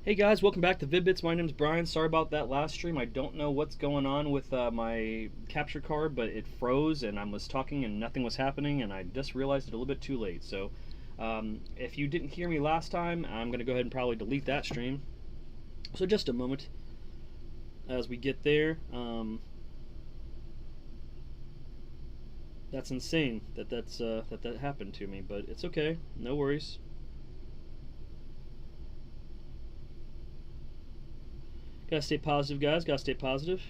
Hey guys, welcome back to Vid-Bits. My name's Brian. Sorry about that last stream. I don't know what's going on with my capture card, but it froze and I was talking and nothing was happening, and I just realized it a little bit too late. So if you didn't hear me last time, I'm going to go ahead and probably delete that stream. So just a moment as we get there. That's insane that happened to me, but it's okay. No worries. Gotta stay positive, guys. Gotta stay positive.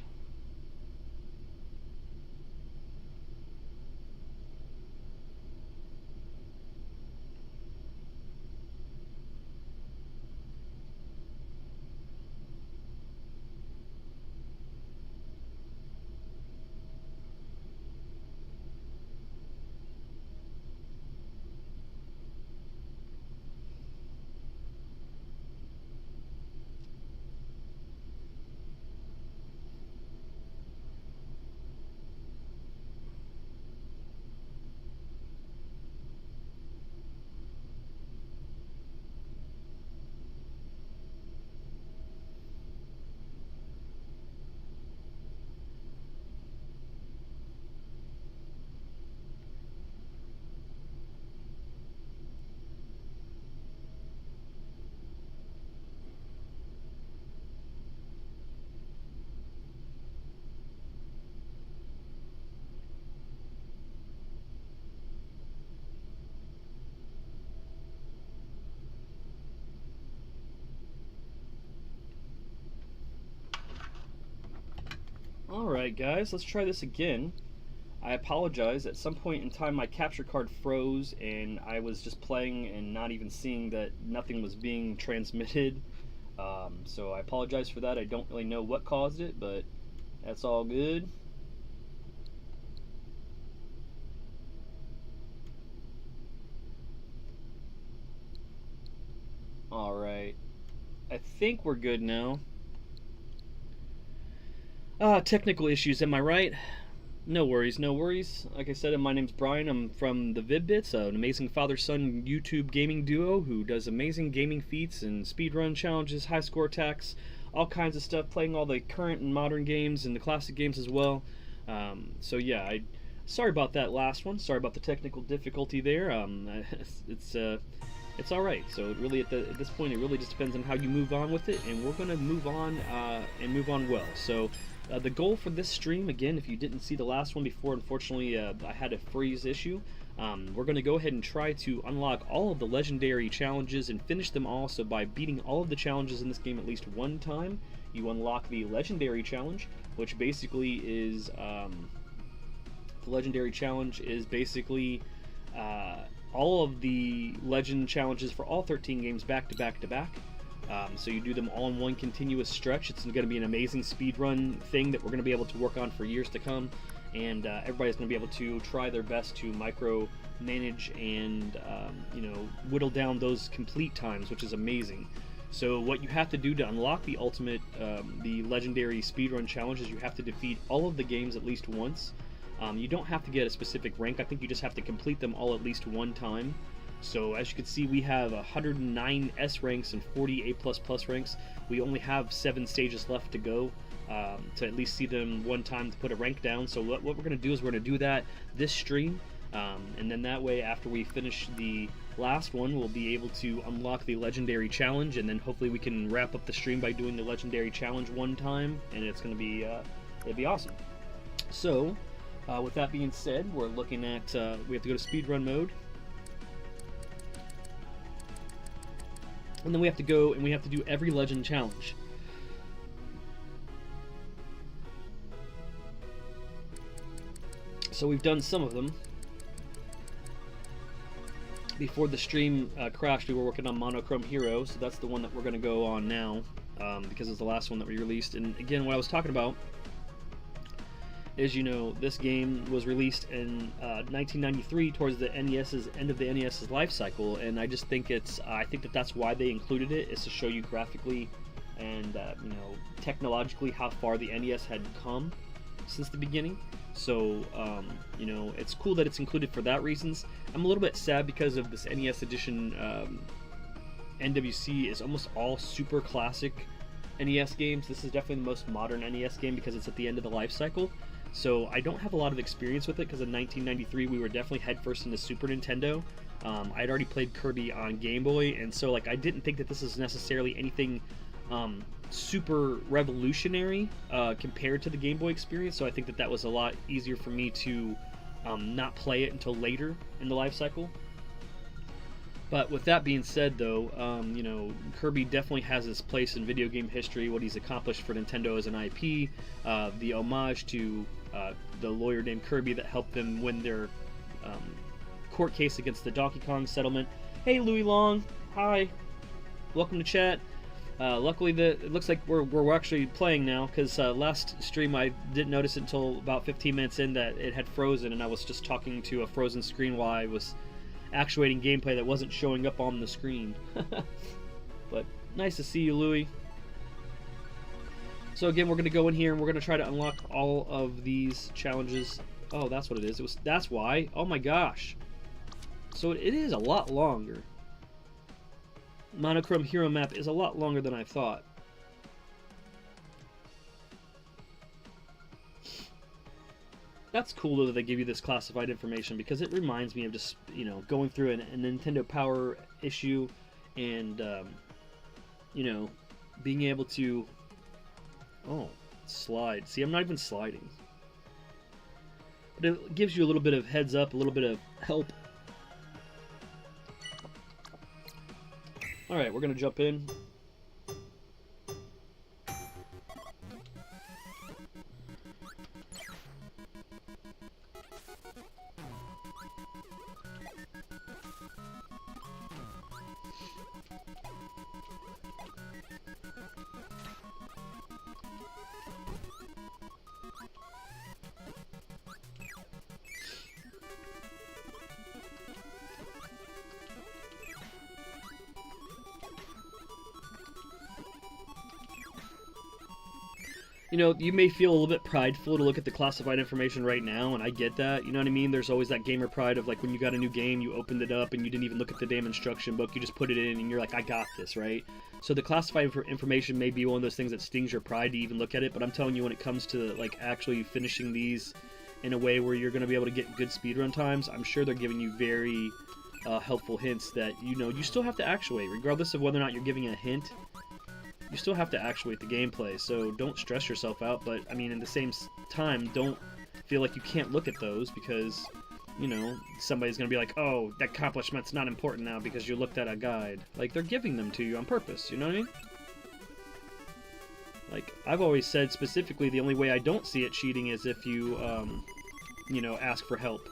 Alright guys, let's try this again. I apologize, at some point in time my capture card froze and I was just playing and not even seeing that nothing was being transmitted. So I apologize for that. I don't really know what caused it, but that's all good. Alright, I think we're good now. Technical issues, am I right? No worries, no worries. Like I said, my name's Brian. I'm from the Vid-Bits, an amazing father-son YouTube gaming duo who does amazing gaming feats and speedrun challenges, high score attacks, all kinds of stuff, playing all the current and modern games and the classic games as well. So yeah, sorry about that last one. Sorry about the technical difficulty there. It's all right. So it really, at this point, it really just depends on how you move on with it, and we're gonna move on and move on well. So. The goal for this stream, again, if you didn't see the last one before, unfortunately I had a freeze issue. We're going to go ahead and try to unlock all of the legendary challenges and finish them all. So by beating all of the challenges in this game at least one time, you unlock the legendary challenge, which basically is the legendary challenge is basically all of the legend challenges for all 13 games back to back to back. So you do them all in one continuous stretch. It's going to be an amazing speedrun thing that we're going to be able to work on for years to come, and everybody's going to be able to try their best to micro-manage and whittle down those complete times, which is amazing. So what you have to do to unlock the ultimate, the legendary speedrun challenge is you have to defeat all of the games at least once. You don't have to get a specific rank. I think you just have to complete them all at least one time. So as you can see, we have 109 S ranks and 40 A++ ranks. We only have 7 stages left to go to at least see them one time to put a rank down. So what we're going to do is we're going to do that this stream, and then that way after we finish the last one, we'll be able to unlock the legendary challenge, and then hopefully we can wrap up the stream by doing the legendary challenge one time, and it's going to be it'll be awesome. So with that being said, we're looking at we have to go to speedrun mode. And then we have to go and we have to do every legend challenge. So we've done some of them. Before the stream crashed, we were working on Monochrome Hero, so that's the one that we're going to go on now, because it's the last one that we released. And again, what I was talking about is, you know, this game was released in 1993 towards the NES's end of the NES's life cycle, and I just think I think that that's why they included it, is to show you graphically and technologically how far the NES had come since the beginning. So it's cool that it's included for that reasons. I'm a little bit sad because of this NES edition NWC is almost all super classic NES games. This is definitely the most modern NES game because it's at the end of the life cycle. So I don't have a lot of experience with it because in 1993 we were definitely headfirst into Super Nintendo. I'd already played Kirby on Game Boy, and so like I didn't think that this is necessarily anything super revolutionary compared to the Game Boy experience. So I think that that was a lot easier for me to not play it until later in the life cycle. But with that being said, though, you know, Kirby definitely has his place in video game history, what he's accomplished for Nintendo as an IP, the homage to the lawyer named Kirby that helped them win their court case against the Donkey Kong settlement. Hey, Louis Long. Hi. Welcome to chat. Luckily, it looks like we're actually playing now, because last stream I didn't notice it until about 15 minutes in that it had frozen, and I was just talking to a frozen screen while I was actuating gameplay that wasn't showing up on the screen. But nice to see you, Louis. So again, we're going to go in here and we're going to try to unlock all of these challenges. Oh, that's what it is. That's why. Oh my gosh. So it is a lot longer. Monochrome Hero Map is a lot longer than I thought. That's cool though that they give you this classified information, because it reminds me of just, you know, going through a Nintendo Power issue and, you know, being able to... Oh, slide. See, I'm not even sliding. But it gives you a little bit of heads up, a little bit of help. Alright, we're going to jump in. You know, you may feel a little bit prideful to look at the classified information right now, and I get that, you know what I mean? There's always that gamer pride of, like, when you got a new game, you opened it up, and you didn't even look at the damn instruction book, you just put it in, and you're like, I got this, right? So the classified information may be one of those things that stings your pride to even look at it, but I'm telling you, when it comes to, like, actually finishing these in a way where you're going to be able to get good speedrun times, I'm sure they're giving you very helpful hints that, you know, you still have to actuate, regardless of whether or not you're giving a hint. You still have to actuate the gameplay, so don't stress yourself out, but, I mean, at the same time, don't feel like you can't look at those, because, you know, somebody's gonna be like, oh, that accomplishment's not important now because you looked at a guide. Like, they're giving them to you on purpose, you know what I mean? Like, I've always said specifically the only way I don't see it cheating is if you, you know, ask for help.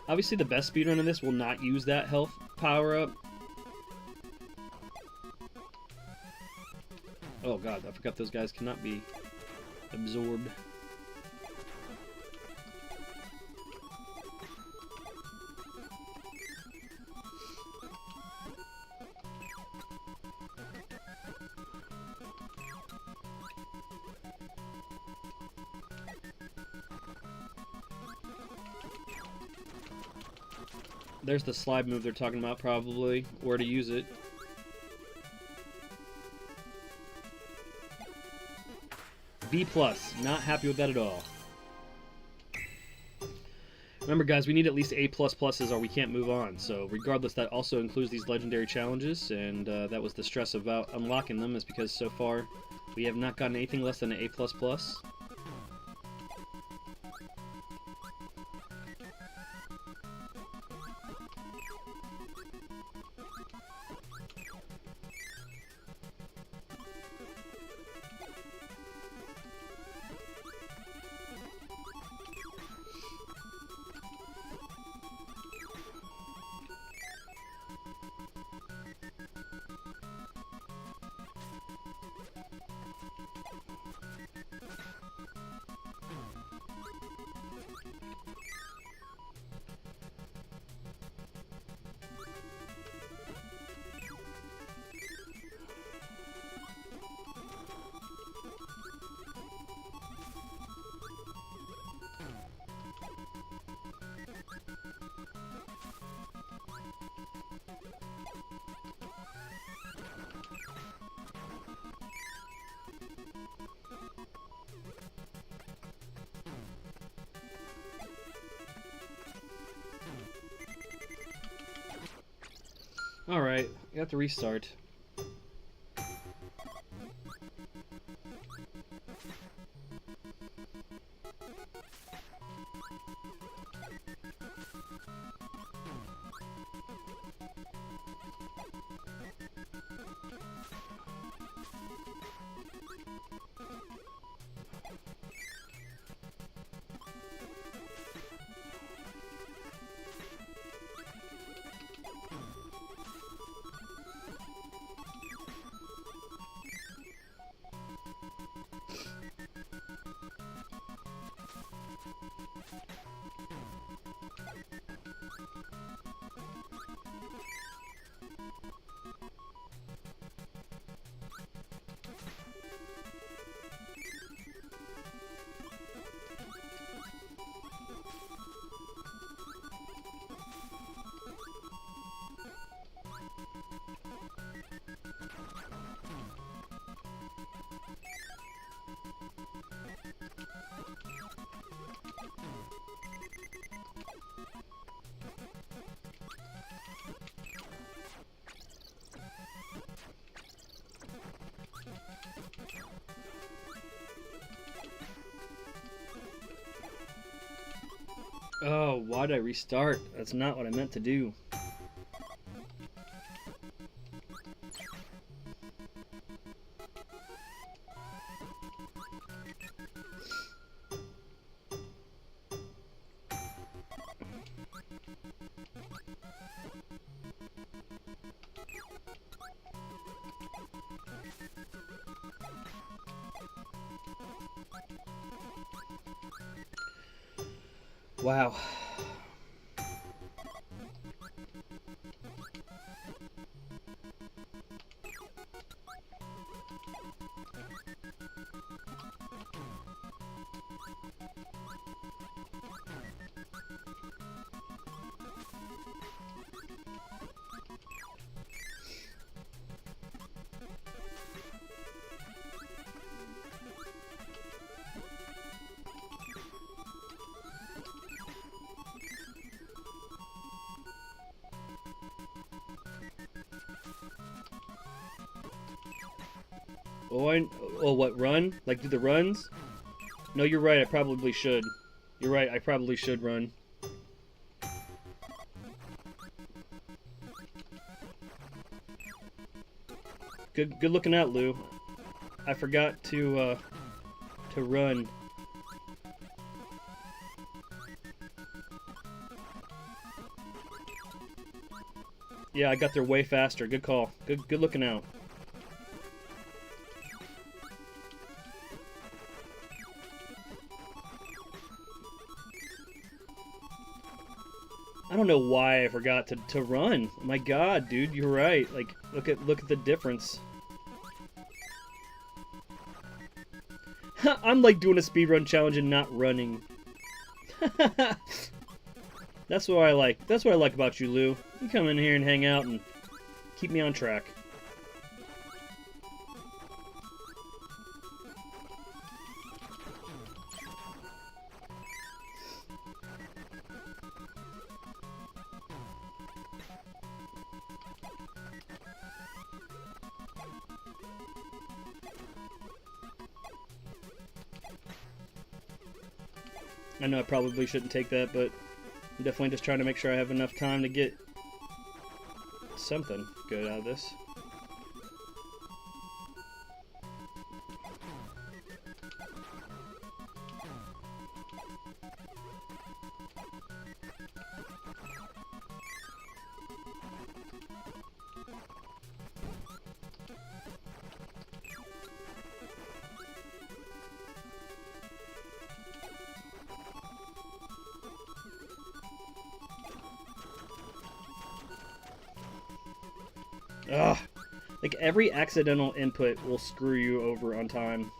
Obviously, the best speedrun in this will not use that health power-up. Oh god, I forgot those guys cannot be absorbed. There's the slide move they're talking about, probably. Where to use it. B+. Not happy with that at all. Remember, guys, we need at least A++ or we can't move on. So, regardless, that also includes these legendary challenges, and that was the stress about unlocking them, is because so far we have not gotten anything less than an A++. Alright, you have to restart. Oh, why did I restart? That's not what I meant to do. Wow. Oh, what, run? Like, do the runs? No, you're right, I probably should. You're right, I probably should run. Good looking out, Lou. I forgot to run. Yeah, I got there way faster. Good call. Good looking out. I don't know why I forgot to run. My God, dude, you're right. Like, look at the difference. I'm like doing a speedrun challenge and not running. That's what I like. That's what I like about you, Lou. You come in here and hang out and keep me on track. I know I probably shouldn't take that, but I'm definitely just trying to make sure I have enough time to get something good out of this. Ugh. Like, every accidental input will screw you over on time.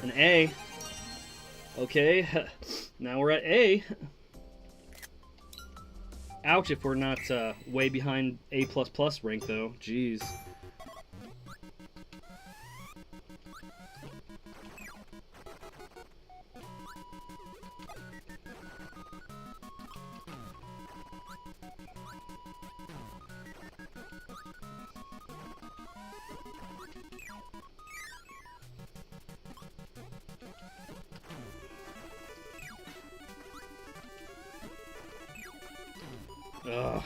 An A. Okay, now we're at A. Ouch if we're not way behind A++ rank, though. Jeez. Ugh.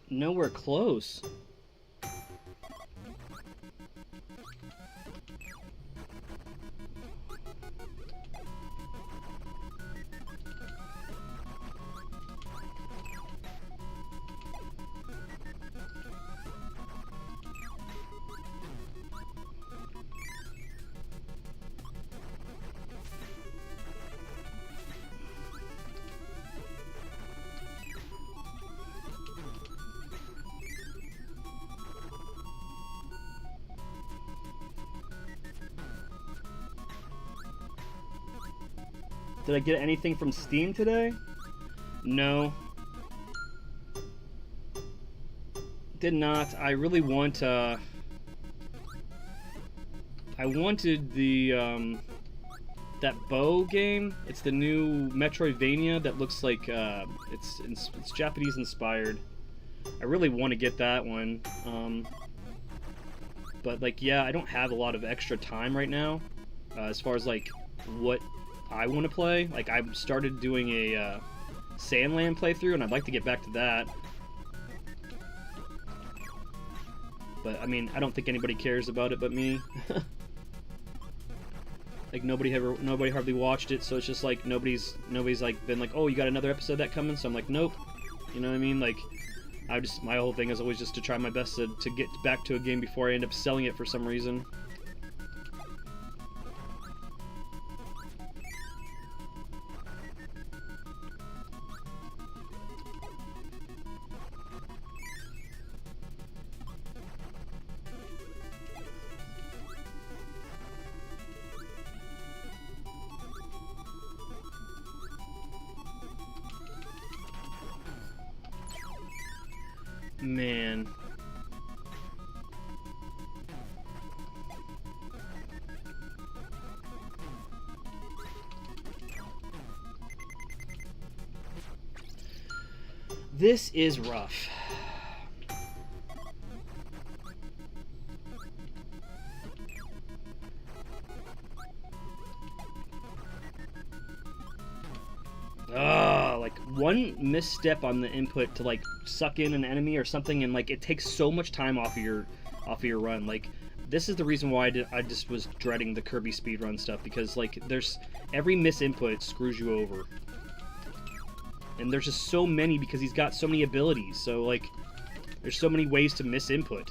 Nowhere close. Did I get anything from Steam today? No. Did not. I really want, I wanted the, that Bow game. It's the new Metroidvania that looks like, it's Japanese inspired. I really want to get that one. But, like, yeah, I don't have a lot of extra time right now, as far as, like, what I want to play. Like, I started doing a Sandland playthrough, and I'd like to get back to that. But I mean, I don't think anybody cares about it but me. Like, nobody hardly watched it, so it's just like nobody's like been like, oh, you got another episode of that coming? So I'm like, nope. You know what I mean? Like, my whole thing is always just to try my best to get back to a game before I end up selling it for some reason. Man. This is rough. Like one misstep on the input to like suck in an enemy or something, and like it takes so much time off of your run. Like, this is the reason why I just was dreading the Kirby speedrun stuff, because like there's every misinput screws you over. And there's just so many because he's got so many abilities. So like there's so many ways to misinput.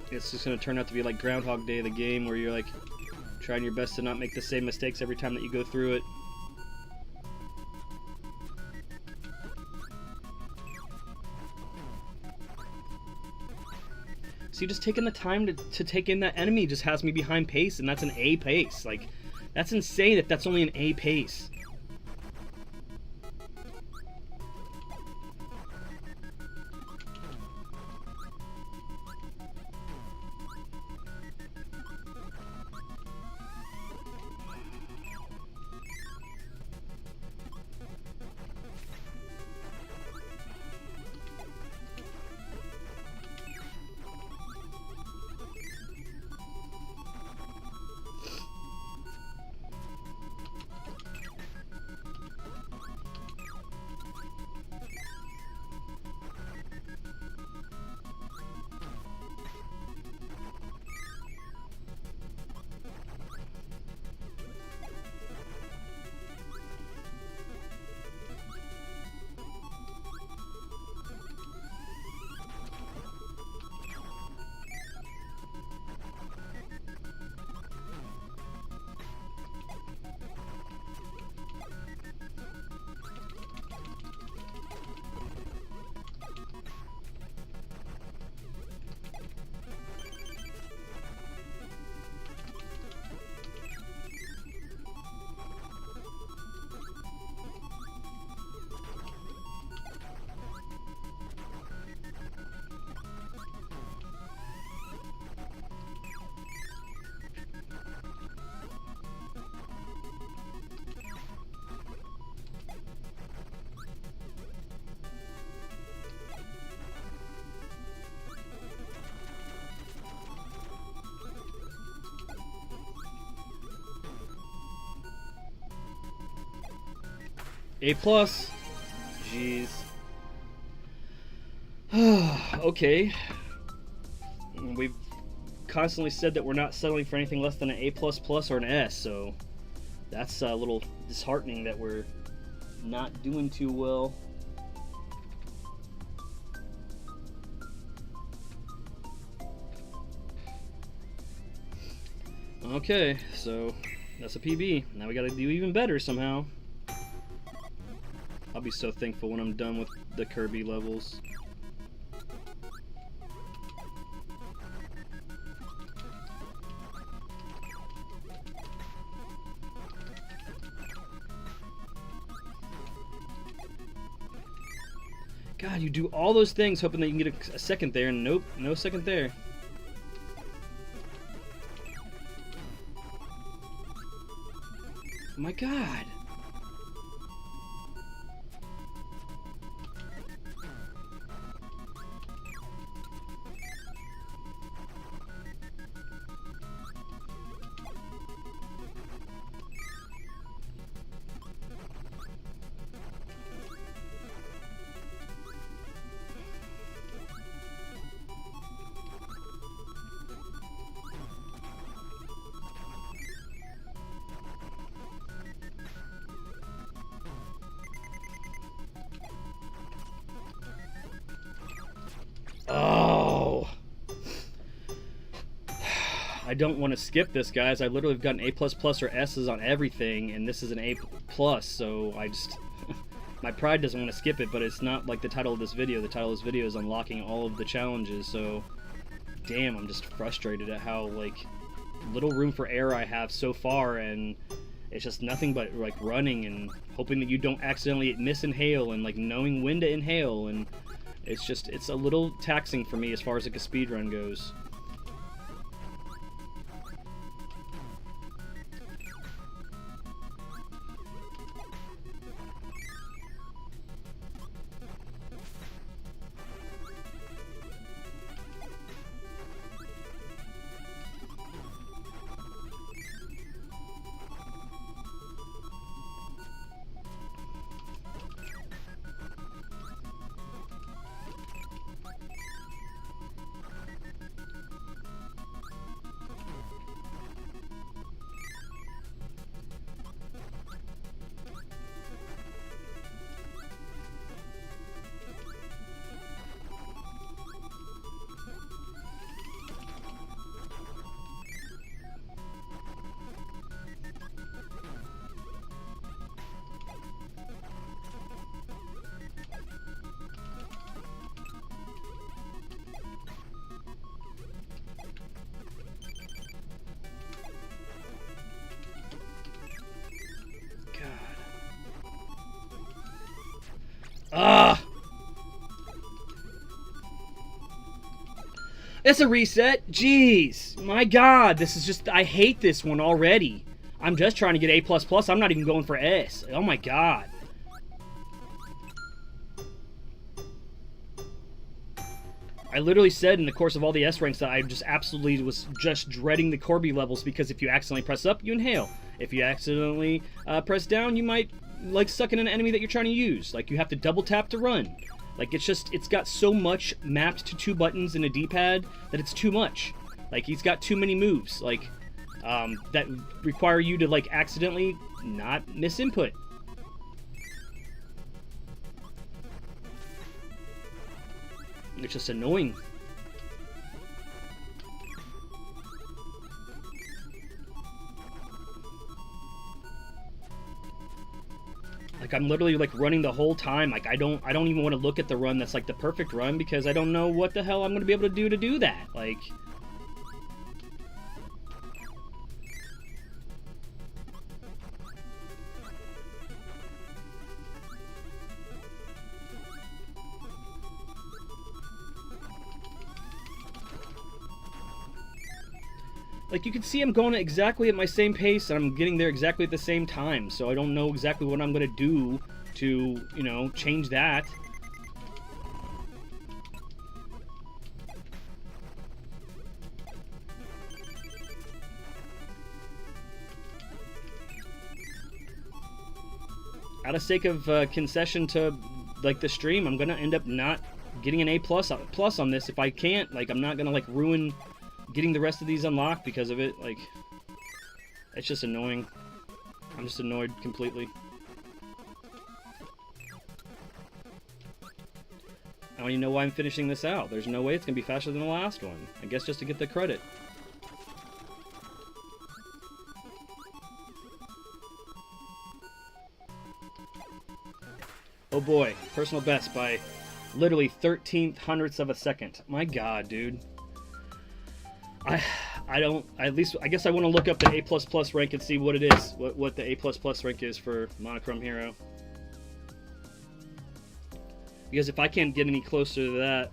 It's just going to turn out to be like Groundhog Day, the game, where you're like trying your best to not make the same mistakes every time that you go through it. See, just taking the time to take in that enemy just has me behind pace, and that's an A pace. Like, that's insane that that's only an A pace. A plus. Jeez. Okay. We've constantly said that we're not settling for anything less than an A++ or an S, so that's a little disheartening that we're not doing too well. Okay, so that's a PB. Now we gotta do even better somehow. I'll be so thankful when I'm done with the Kirby levels. God, you do all those things hoping that you can get a second there, and nope, no second there. Oh my God. Oh, I don't want to skip this, guys. I literally have gotten A++ or S's on everything, and this is an A+, so I just... my pride doesn't want to skip it, but it's not like the title of this video. The title of this video is unlocking all of the challenges, so... Damn, I'm just frustrated at how, like, little room for error I have so far, and it's just nothing but, like, running and hoping that you don't accidentally misinhale and, like, knowing when to inhale, and... It's just, it's a little taxing for me as far as like a speedrun goes. Ah! It's a reset. Jeez. My God. This is just... I hate this one already. I'm just trying to get A++. I'm not even going for S. Oh my God. I literally said in the course of all the S ranks that I just absolutely was just dreading the Corby levels because if you accidentally press up, you inhale. If you accidentally press down, you might... like suck in an enemy that you're trying to use. Like you have to double tap to run. Like it's just, it's got so much mapped to 2 buttons in a D-pad that it's too much. Like he's got too many moves, like that require you to like accidentally not miss input. It's just annoying. Like I'm literally like running the whole time. Like I don't even want to look at the run that's like the perfect run because I don't know what the hell I'm going to be able to do that. Like you can see I'm going exactly at my same pace and I'm getting there exactly at the same time, so I don't know exactly what I'm going to do to, you know, change that. out of sake of concession to like the stream, I'm gonna end up not getting an A plus on this if I can't. Like, I'm not gonna like ruin getting the rest of these unlocked because of it. Like, it's just annoying. I'm just annoyed completely. I don't even know why I'm finishing this out. There's no way it's gonna be faster than the last one. I guess just to get the credit. Oh boy, personal best by literally 13th hundredths of a second. My god, dude. I guess I want to look up the A++ rank and see what it is, what the A++ rank is for Monochrome Hero. Because if I can't get any closer to that,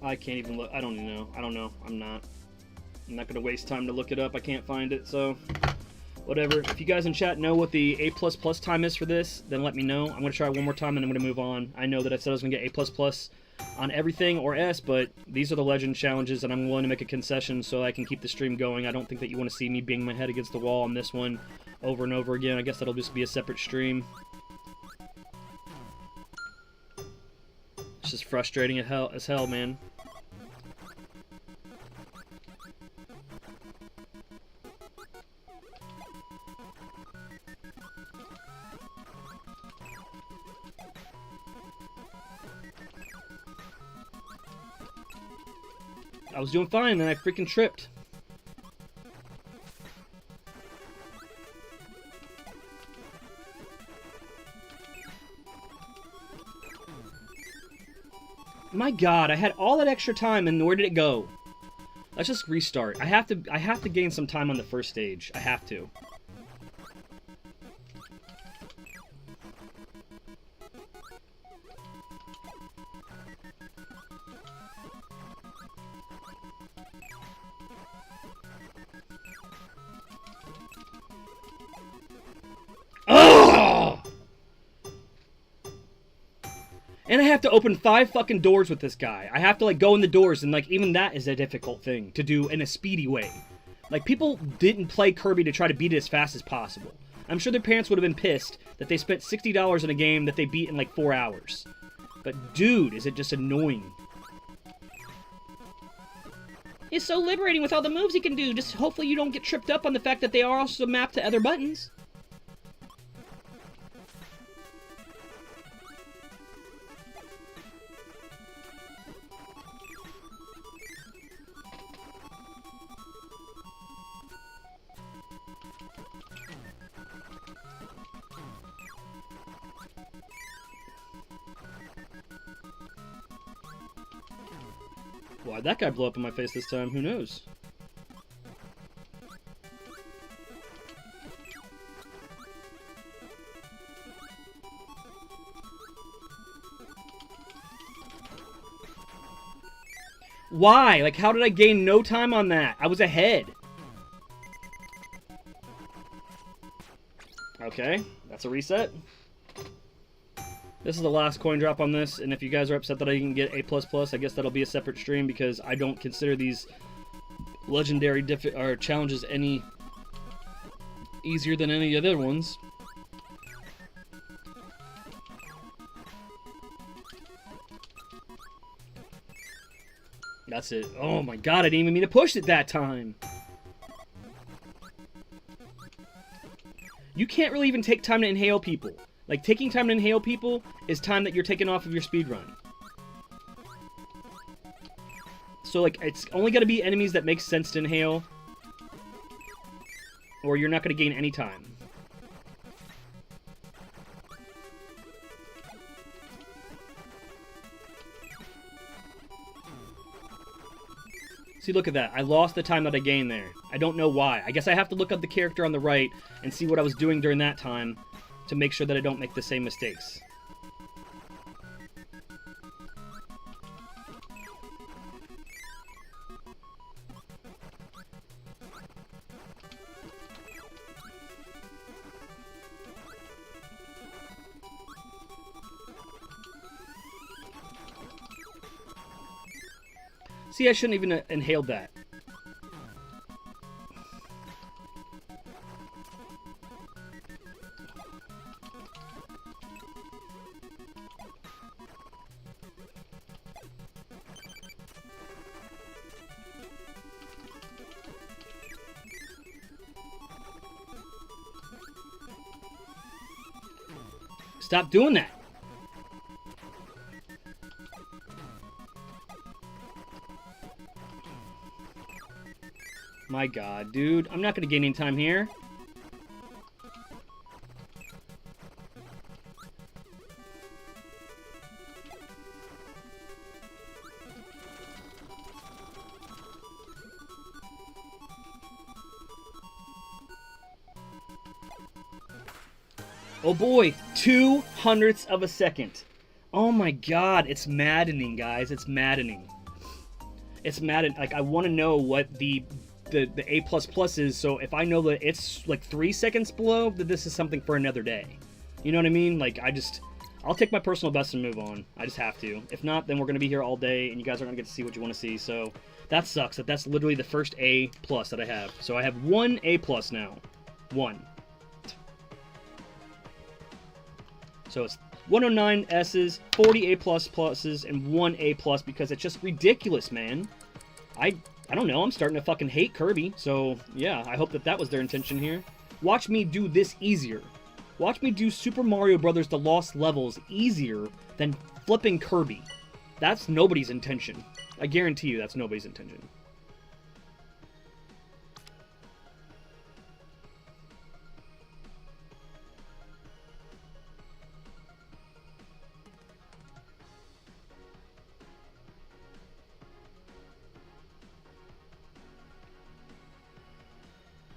I can't even look. I don't even know. I don't know. I'm not going to waste time to look it up. I can't find it, so whatever. If you guys in chat know what the A++ time is for this, then let me know. I'm going to try one more time, and I'm going to move on. I know that I said I was going to get A++ on everything or S, but these are the legend challenges, and I'm willing to make a concession so I can keep the stream going. I don't think that you want to see me bang my head against the wall on this one over and over again. I guess that'll just be a separate stream. It's just frustrating as hell, man. I was doing fine, and then I freaking tripped. My god, I had all that extra time, and where did it go? Let's just restart. I have to gain some time on the first stage. I have to. And I have to open 5 fucking doors with this guy. I have to, like, go in the doors, and, like, even that is a difficult thing to do in a speedy way. Like, people didn't play Kirby to try to beat it as fast as possible. I'm sure their parents would have been pissed that they spent $60 in a game that they beat in, like, 4 hours. But, dude, is it just annoying. It's so liberating with all the moves he can do. Just hopefully you don't get tripped up on the fact that they are also mapped to other buttons. Why'd that guy blow up in my face this time? Who knows? Why? Like, how did I gain no time on that? I was ahead. Okay, that's a reset. This is the last coin drop on this, and if you guys are upset that I didn't get A++, I guess that'll be a separate stream because I don't consider these legendary challenges any easier than any other ones. That's it. Oh my god, I didn't even mean to push it that time. You can't really even take time to inhale people. Like, taking time to inhale people is time that you're taking off of your speedrun. So, like, it's only gotta be enemies that make sense to inhale, or you're not gonna gain any time. See, look at that. I lost the time that I gained there. I don't know why. I guess I have to look up the character on the right and see what I was doing during that time to make sure that I don't make the same mistakes. See, I shouldn't even inhaled that. Stop doing that. My God, dude. I'm not going to gain any time here. Oh boy, 0.02 of a second. Oh my God, it's maddening, guys. It's maddening. It's maddening. Like, I want to know what the A++ is, so if I know that it's like 3 seconds below, that this is something for another day. You know what I mean? Like, I'll take my personal best and move on. I just have to. If not, then we're going to be here all day, and you guys aren't going to get to see what you want to see, so that sucks. That's literally the first A+ that I have. So I have 1 A+ now. 1. So it's 109 S's, 40 A++'s, and 1 A+, because it's just ridiculous, man. I don't know, I'm starting to fucking hate Kirby, so yeah, I hope that was their intention here. Watch me do this easier. Watch me do Super Mario Bros. The Lost Levels easier than flipping Kirby. That's nobody's intention. I guarantee you that's nobody's intention.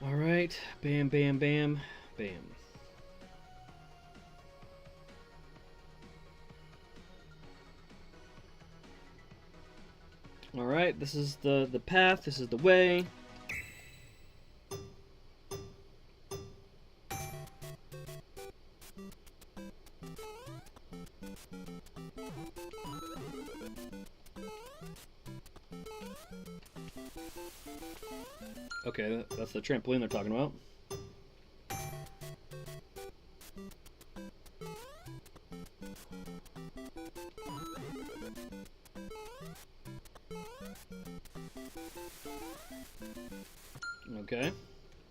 Alright, bam, bam, bam, bam. Alright, this is the path, this is the way. Okay, that's the trampoline they're talking about. Okay,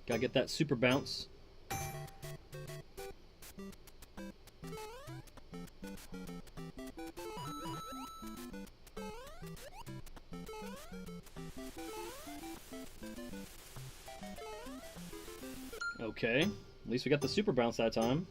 gotta get that super bounce. Okay, at least we got the super bounce that time.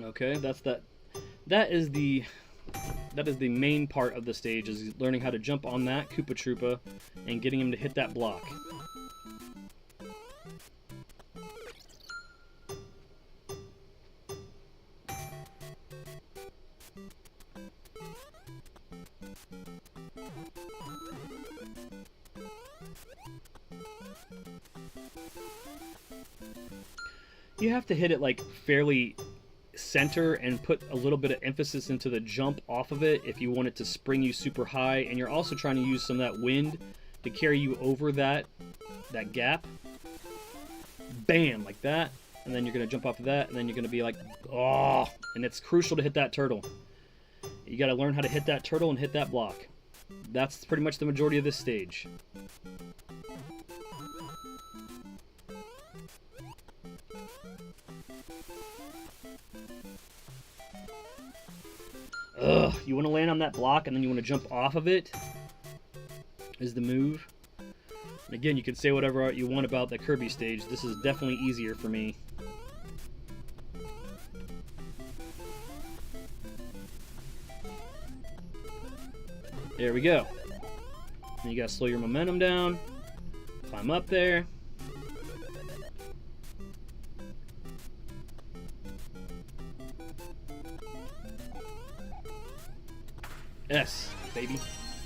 Okay, that is the main part of the stage, is learning how to jump on that Koopa Troopa and getting him to hit that block. You have to hit it like fairly center and put a little bit of emphasis into the jump off of it if you want it to spring you super high, and you're also trying to use some of that wind to carry you over that gap. Bam, like that, and then you're gonna jump off of that, and then you're gonna be like, oh, and it's crucial to hit that turtle. You gotta learn how to hit that turtle and hit that block. That's pretty much the majority of this stage. Ugh, you want to land on that block and then you want to jump off of it is the move. And again, you can say whatever you want about the Kirby stage. This is definitely easier for me. There we go. And you gotta slow your momentum down, climb up there. Yes. baby.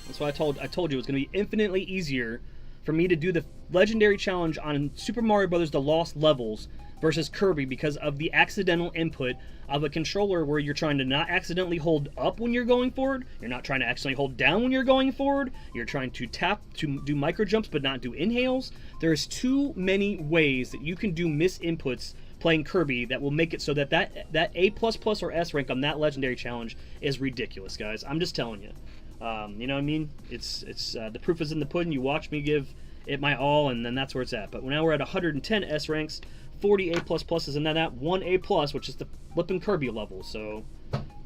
That's why I told you it was going to be infinitely easier for me to do the legendary challenge on Super Mario Bros. The Lost Levels versus Kirby because of the accidental input of a controller where you're trying to not accidentally hold up when you're going forward, you're not trying to accidentally hold down when you're going forward, you're trying to tap to do micro jumps but not do inhales. There's too many ways that you can do misinputs playing Kirby that will make it so that that A++ or S rank on that legendary challenge is ridiculous, guys. I'm just telling you. You know what I mean? It's the proof is in the pudding. You watch me give it my all, and then that's where it's at. But now we're at 110 S ranks, 40 A++s, and then that 1 A+, which is the flipping Kirby level. So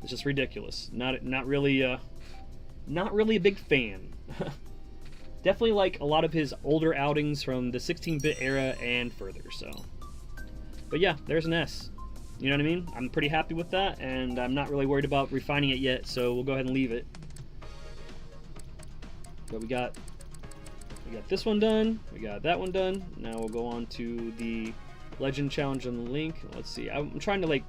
it's just ridiculous. Not really a big fan. Definitely like a lot of his older outings from the 16-bit era and further. So, but yeah, there's an S. You know what I mean? I'm pretty happy with that, and I'm not really worried about refining it yet. So we'll go ahead and leave it. But we got this one done. We got that one done. Now we'll go on to the Legend Challenge on the link. Let's see. I'm trying to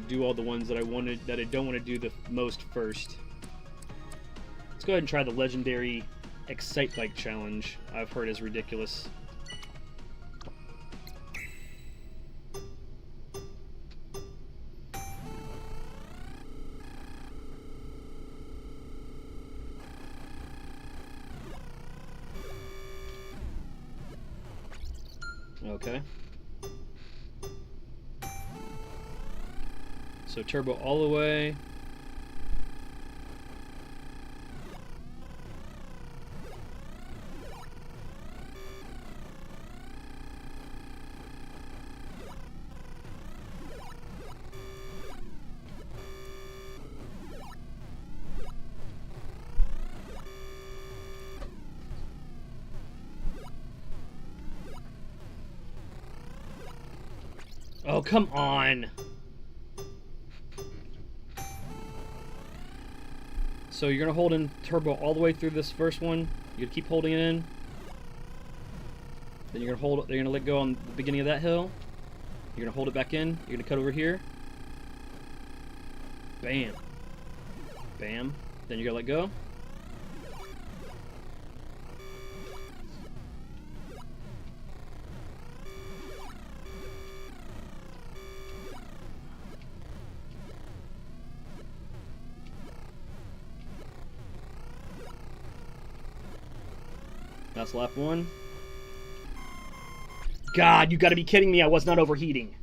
do all the ones that I don't want to do the most first. Let's go ahead and try the legendary Excite Bike Challenge. I've heard is ridiculous. Okay. So turbo all the way. Oh, come on. So you're going to hold in turbo all the way through this first one. You're going to keep holding it in. Then you're going to let go on the beginning of that hill. You're going to hold it back in. You're going to cut over here. Bam. Bam. Then you're going to let go. That's lap one. God, you gotta be kidding me. I was not overheating.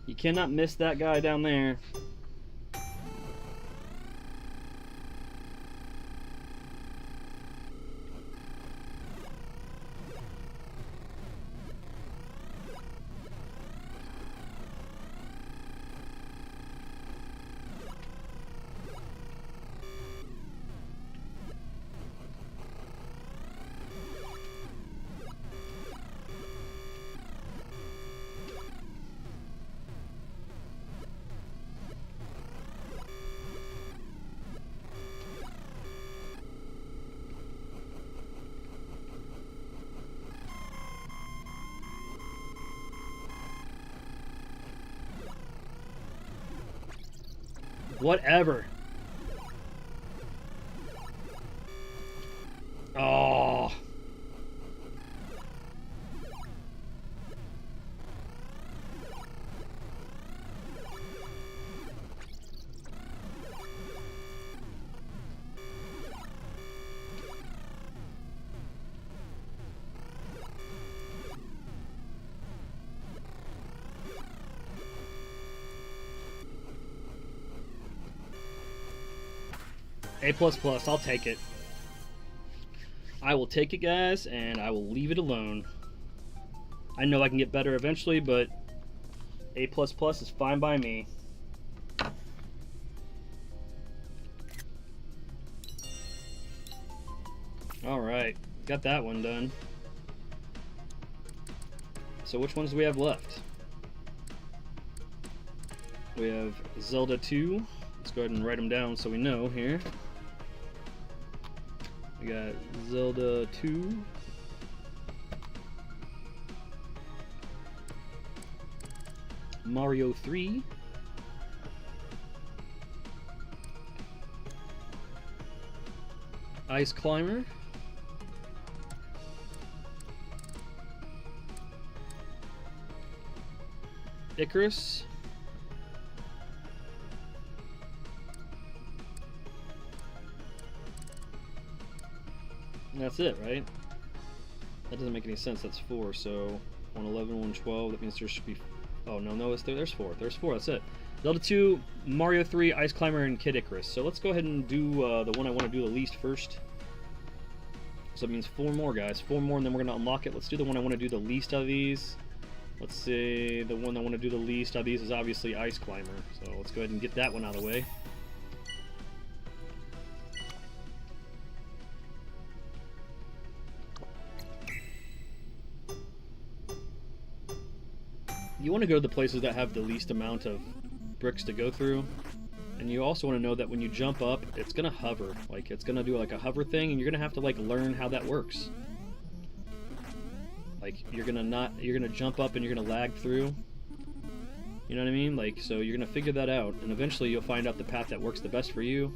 You cannot miss that guy down there. Whatever. Oh. A++, I'll take it. I will take it, guys, and I will leave it alone. I know I can get better eventually, but A++ is fine by me. Alright, got that one done. So which ones do we have left? We have Zelda 2. Let's go ahead and write them down so we know here. We got Zelda 2. Mario 3. Ice Climber. Icarus. And that's it, right? That doesn't make any sense. That's 4. So 111, 112. That means there should be. Oh no, there's 4. There's 4. That's it. Zelda 2, Mario 3, Ice Climber, and Kid Icarus. So let's go ahead and do the one I want to do the least first. So that means 4 more, guys. 4 more, and then we're gonna unlock it. Let's do the one I want to do the least out of these. Let's say the one I want to do the least out of these is obviously Ice Climber. So let's go ahead and get that one out of the way. You want to go to the places that have the least amount of bricks to go through, and you also want to know that when you jump up, it's gonna hover. Like, it's gonna do like a hover thing, and you're gonna have to like learn how that works. Like, you're gonna jump up and you're gonna lag through. You know what I mean? Like, so you're gonna figure that out, and eventually you'll find out the path that works the best for you.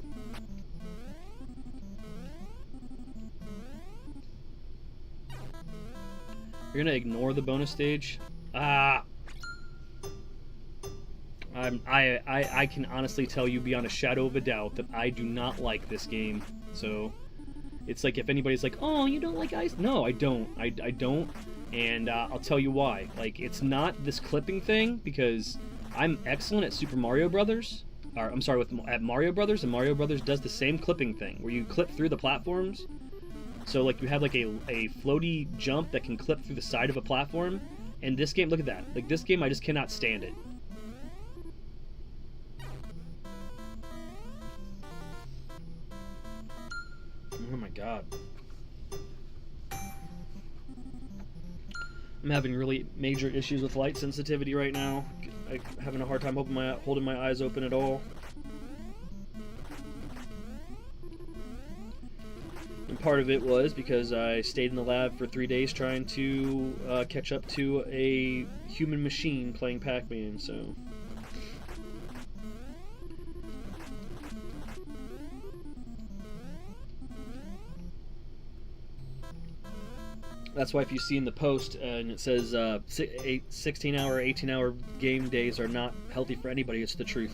You're gonna ignore the bonus stage. I can honestly tell you beyond a shadow of a doubt that I do not like this game. So it's like, if anybody's like, oh, you don't like ice? No, I don't. I don't. And I'll tell you why. Like, it's not this clipping thing, because I'm excellent at Super Mario Brothers. Or, I'm sorry, at Mario Brothers, and Mario Brothers does the same clipping thing, where you clip through the platforms. So, like, you have, like, a floaty jump that can clip through the side of a platform. And this game, look at that. Like, this game, I just cannot stand it. Oh my god. I'm having really major issues with light sensitivity right now. I'm having a hard time holding my eyes open at all. And part of it was because I stayed in the lab for 3 days trying to catch up to a human machine playing Pac-Man, so... That's why if you see in the post and it says 16-hour, 18-hour game days are not healthy for anybody, it's the truth.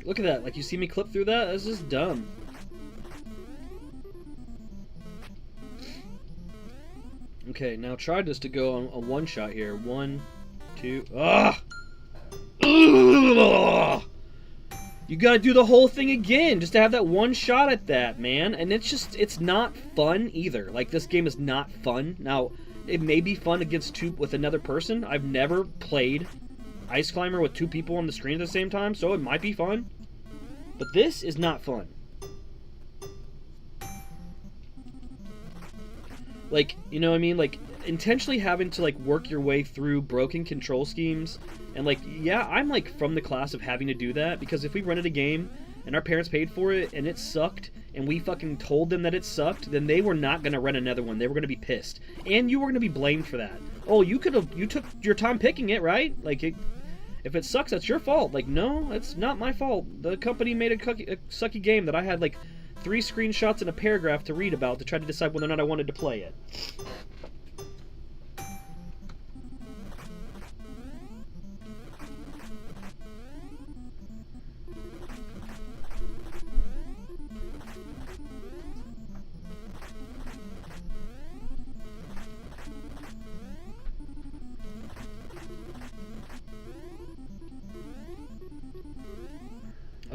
Look at that, like, you see me clip through that? That's just dumb. Okay, now try just to go on a one-shot here. 1, 2... Ah! Ugh! You gotta do the whole thing again just to have that one shot at that, man. And it's not fun either. Like, this game is not fun. Now, it may be fun with another person. I've never played Ice Climber with 2 people on the screen at the same time, so it might be fun. But this is not fun. Like, you know what I mean? Like, intentionally having to, like, work your way through broken control schemes. And, like, yeah, I'm, like, from the class of having to do that. Because if we rented a game and our parents paid for it and it sucked and we fucking told them that it sucked, then they were not going to rent another one. They were going to be pissed. And you were going to be blamed for that. Oh, you took your time picking it, right? Like, if it sucks, that's your fault. Like, no, it's not my fault. The company made a sucky game that I had, like, 3 screenshots and a paragraph to read about to try to decide whether or not I wanted to play it.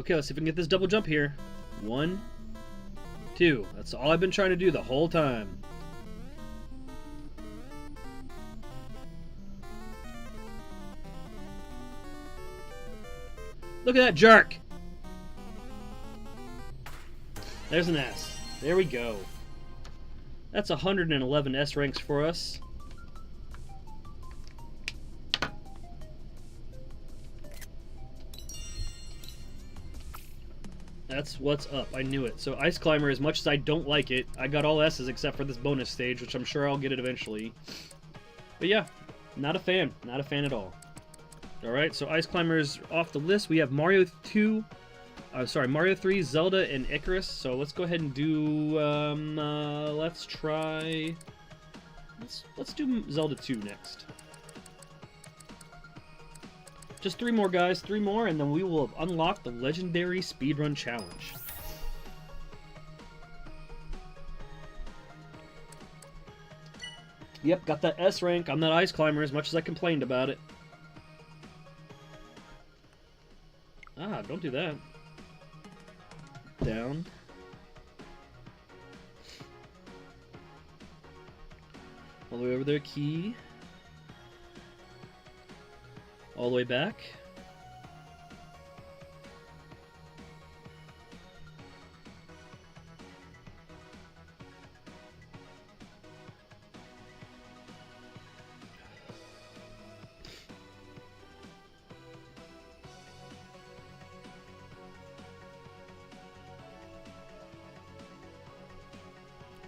Okay, let's see if we can get this double jump here. 1, 2. That's all I've been trying to do the whole time. Look at that jerk! There's an S. There we go. That's 111 S ranks for us. That's what's up. I knew it. So Ice Climber, as much as I don't like it, I got all S's except for this bonus stage, which I'm sure I'll get it eventually. But yeah, not a fan. Not a fan at all. Alright, so Ice Climber's off the list. We have Mario 3, Zelda, and Icarus. So let's go ahead and do, let's do Zelda 2 next. Just 3 more, guys. 3 more, and then we will have unlocked the Legendary Speedrun Challenge. Yep, got that S rank. I'm that Ice Climber, as much as I complained about it. Ah, don't do that. Down. All the way over there, key. All the way back.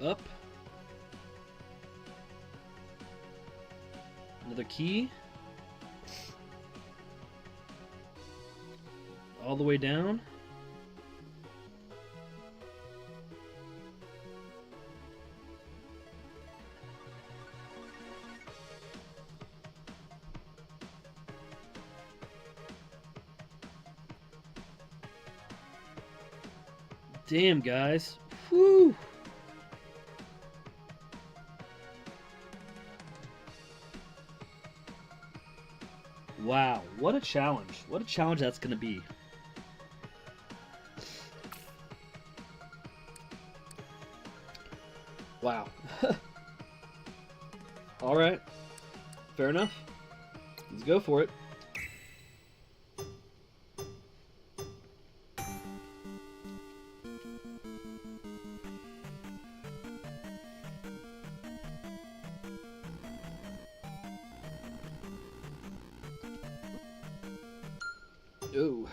Up. Another key. All the way down. Damn, guys. Whew. Wow, what a challenge. What a challenge that's going to be. Wow. Alright. Fair enough. Let's go for it. Ooh.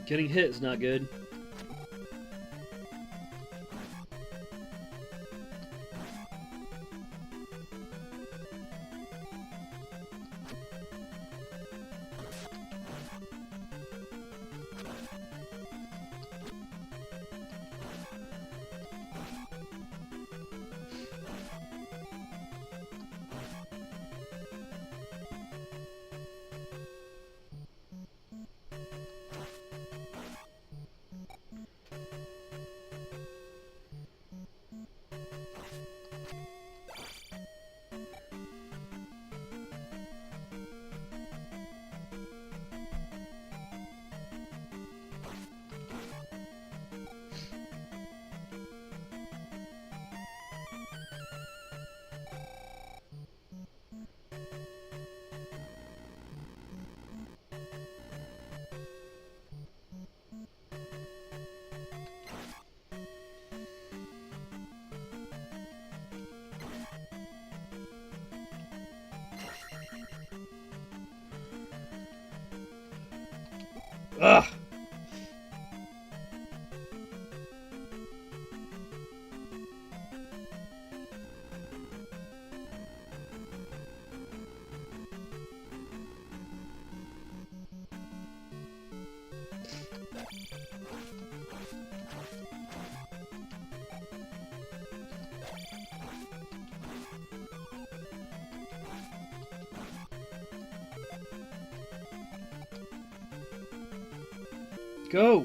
Getting hit is not good. Ugh! Go!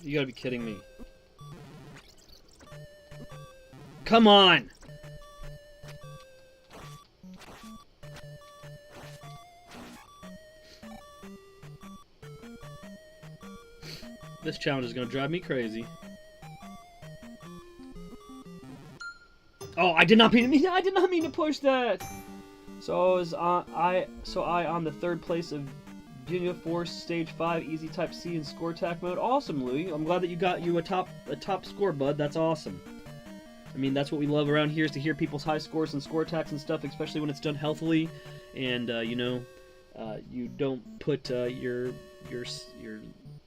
You gotta be kidding me. Come on! This challenge is gonna drive me crazy. Oh, I did not mean to push that. So I on the third place of Junior Force Stage 5 Easy Type C in Score Attack mode. Awesome, Louis. I'm glad that you got a top score, bud. That's awesome. I mean, that's what we love around here, is to hear people's high scores and score attacks and stuff, especially when it's done healthily, and you know, you don't put your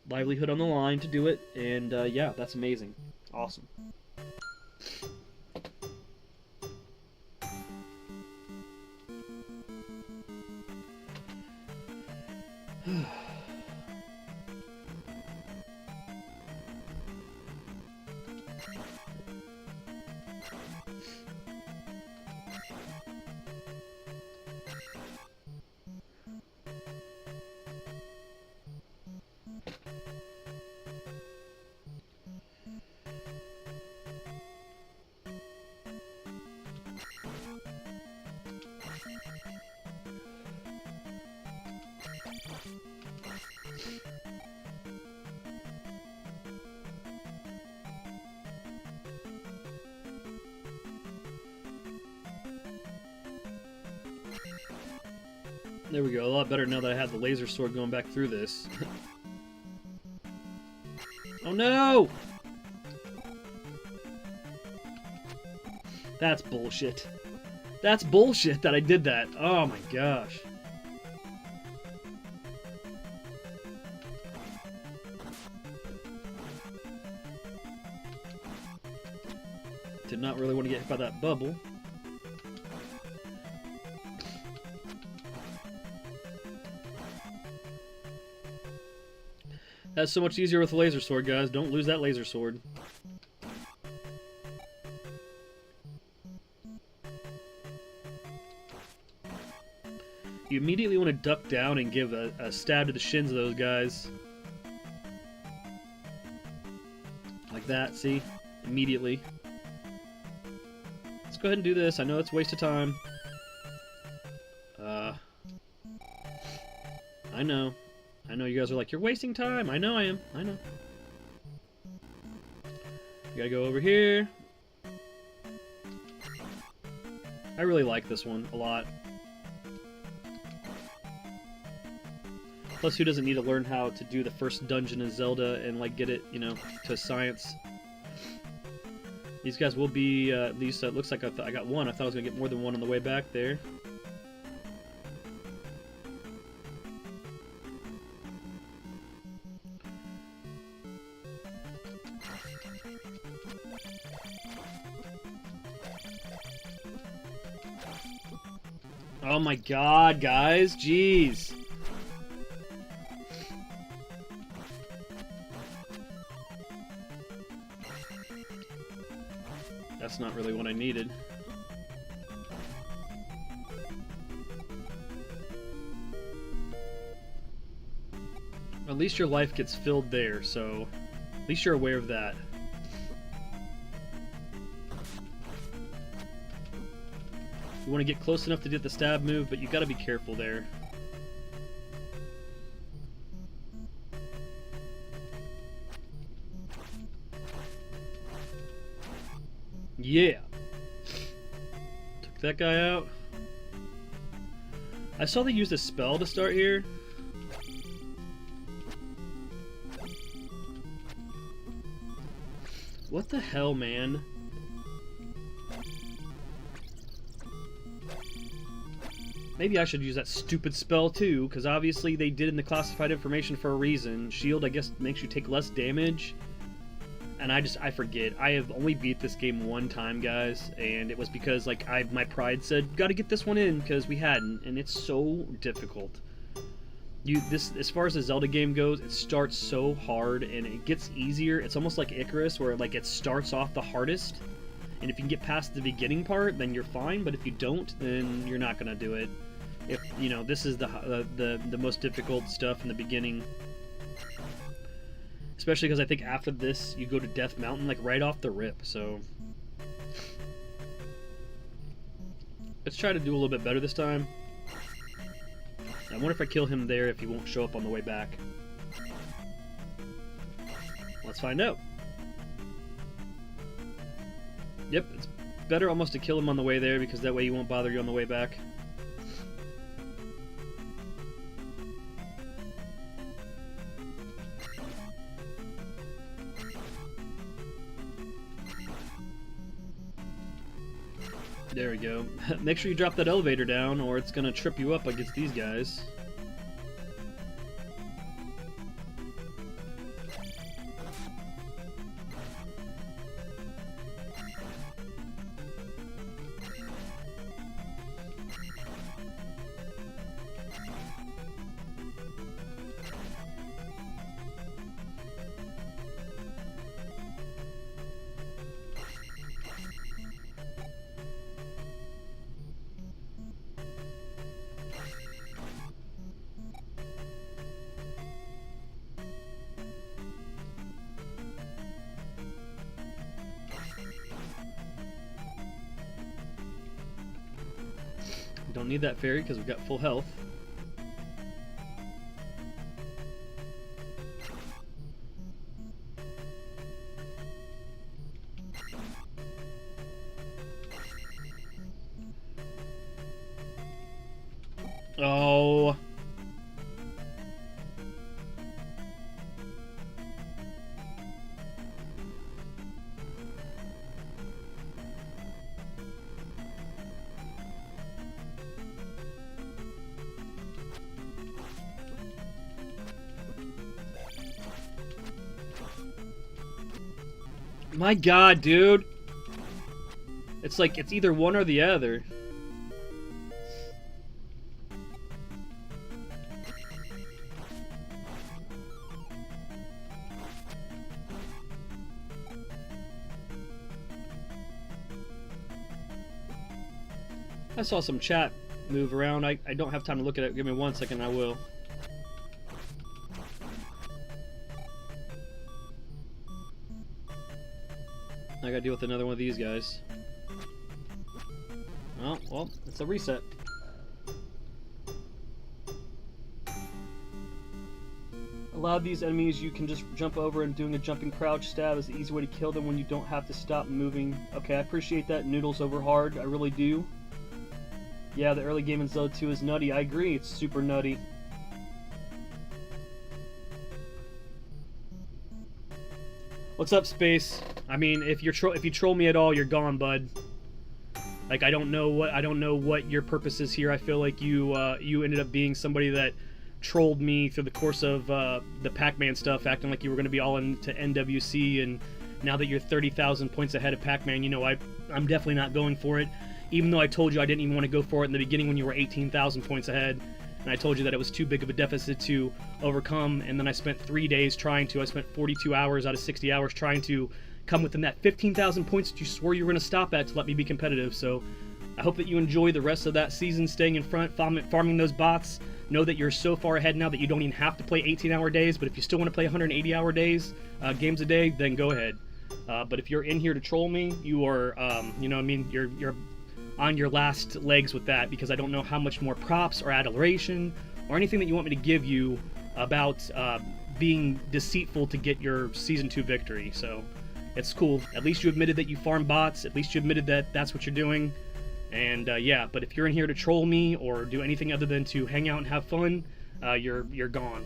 livelihood on the line to do it. And yeah, that's amazing. Awesome. There we go, a lot better now that I have the laser sword going back through this. Oh no! That's bullshit. That's bullshit that I did that. Oh my gosh. Did not really want to get hit by that bubble. That's so much easier with the laser sword, guys. Don't lose that laser sword. You immediately want to duck down and give a stab to the shins of those guys. Like that, see? Immediately. Let's go ahead and do this. I know it's a waste of time. I know. I know you guys are like, you're wasting time. I know I am. I know. You gotta go over here. I really like this one a lot. Plus, who doesn't need to learn how to do the first dungeon in Zelda and, like, get it, you know, to science? These guys will be, at least, it looks like I got one. I thought I was gonna get more than one on the way back there. Oh my god, guys, jeez. That's not really what I needed. At least your life gets filled there, so at least you're aware of that. You want to get close enough to get the stab move, but you got to be careful there. Yeah. Took that guy out. I saw they used a spell to start here. What the hell, man? Maybe I should use that stupid spell too, because obviously they did in the classified information for a reason. Shield, I guess, makes you take less damage. And I forget. I have only beat this game one time, guys, and it was because, like, my pride said, gotta get this one in, because we hadn't, and it's so difficult. As far as the Zelda game goes, it starts so hard, and it gets easier. It's almost like Icarus, where, like, it starts off the hardest, and if you can get past the beginning part, then you're fine, but if you don't, then you're not gonna do it. If, you know, this is the most difficult stuff in the beginning. Especially because I think after this, you go to Death Mountain, like, right off the rip, so... Let's try to do a little bit better this time. I wonder if I kill him there, if he won't show up on the way back. Let's find out. Yep, it's better almost to kill him on the way there, because that way he won't bother you on the way back. There we go. Make sure you drop that elevator down, or it's gonna trip you up against these guys. Don't need that fairy because we've got full health. Oh. My god, dude. It's like, it's either one or the other. I saw some chat move around. I don't have time to look at it. Give me 1 second, I will. I gotta deal with another one of these guys. Oh, well, it's a reset. A lot of these enemies you can just jump over, and doing a jumping crouch stab is the easy way to kill them when you don't have to stop moving. Okay, I appreciate that. Noodles over hard, I really do. Yeah, the early game in Zelda 2 is nutty. I agree, it's super nutty. What's up, Space? I mean, if you troll me at all, you're gone, bud. Like, I don't know what your purpose is here. I feel like you ended up being somebody that trolled me through the course of the Pac-Man stuff, acting like you were going to be all into NWC, and now that you're 30,000 points ahead of Pac-Man, you know, I'm definitely not going for it. Even though I told you I didn't even want to go for it in the beginning when you were 18,000 points ahead. And I told you that it was too big of a deficit to overcome, and then I spent 3 days trying to. I spent 42 hours out of 60 hours trying to come within that 15,000 points that you swore you were going to stop at to let me be competitive. So I hope that you enjoy the rest of that season, staying in front, farming those bots. Know that you're so far ahead now that you don't even have to play 18-hour days, but if you still want to play 180-hour days, games a day, then go ahead. But if you're in here to troll me, you are, you know what I mean, you're on your last legs with that, because I don't know how much more props or adoration or anything that you want me to give you about being deceitful to get your Season 2 victory. So it's cool. At least you admitted that you farm bots. At least you admitted that that's what you're doing. And yeah, but if you're in here to troll me or do anything other than to hang out and have fun, you're gone.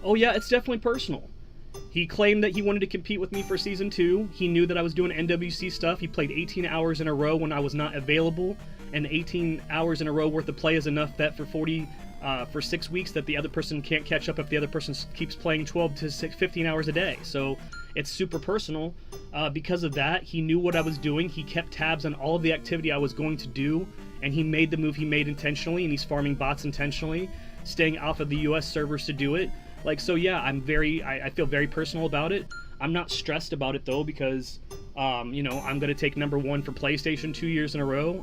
Oh yeah, it's definitely personal. He claimed that he wanted to compete with me for Season 2. He knew that I was doing NWC stuff. He played 18 hours in a row when I was not available, and 18 hours in a row worth of play is enough bet for 6 weeks that the other person can't catch up if the other person keeps playing 12 to 15 hours a day. So it's super personal. Because of that, he knew what I was doing. He kept tabs on all of the activity I was going to do, and he made the move he made intentionally, and he's farming bots intentionally, staying off of the US servers to do it. Like, so yeah, I feel very personal about it. I'm not stressed about it though, because you know, I'm gonna take #1 for PlayStation 2 years in a row.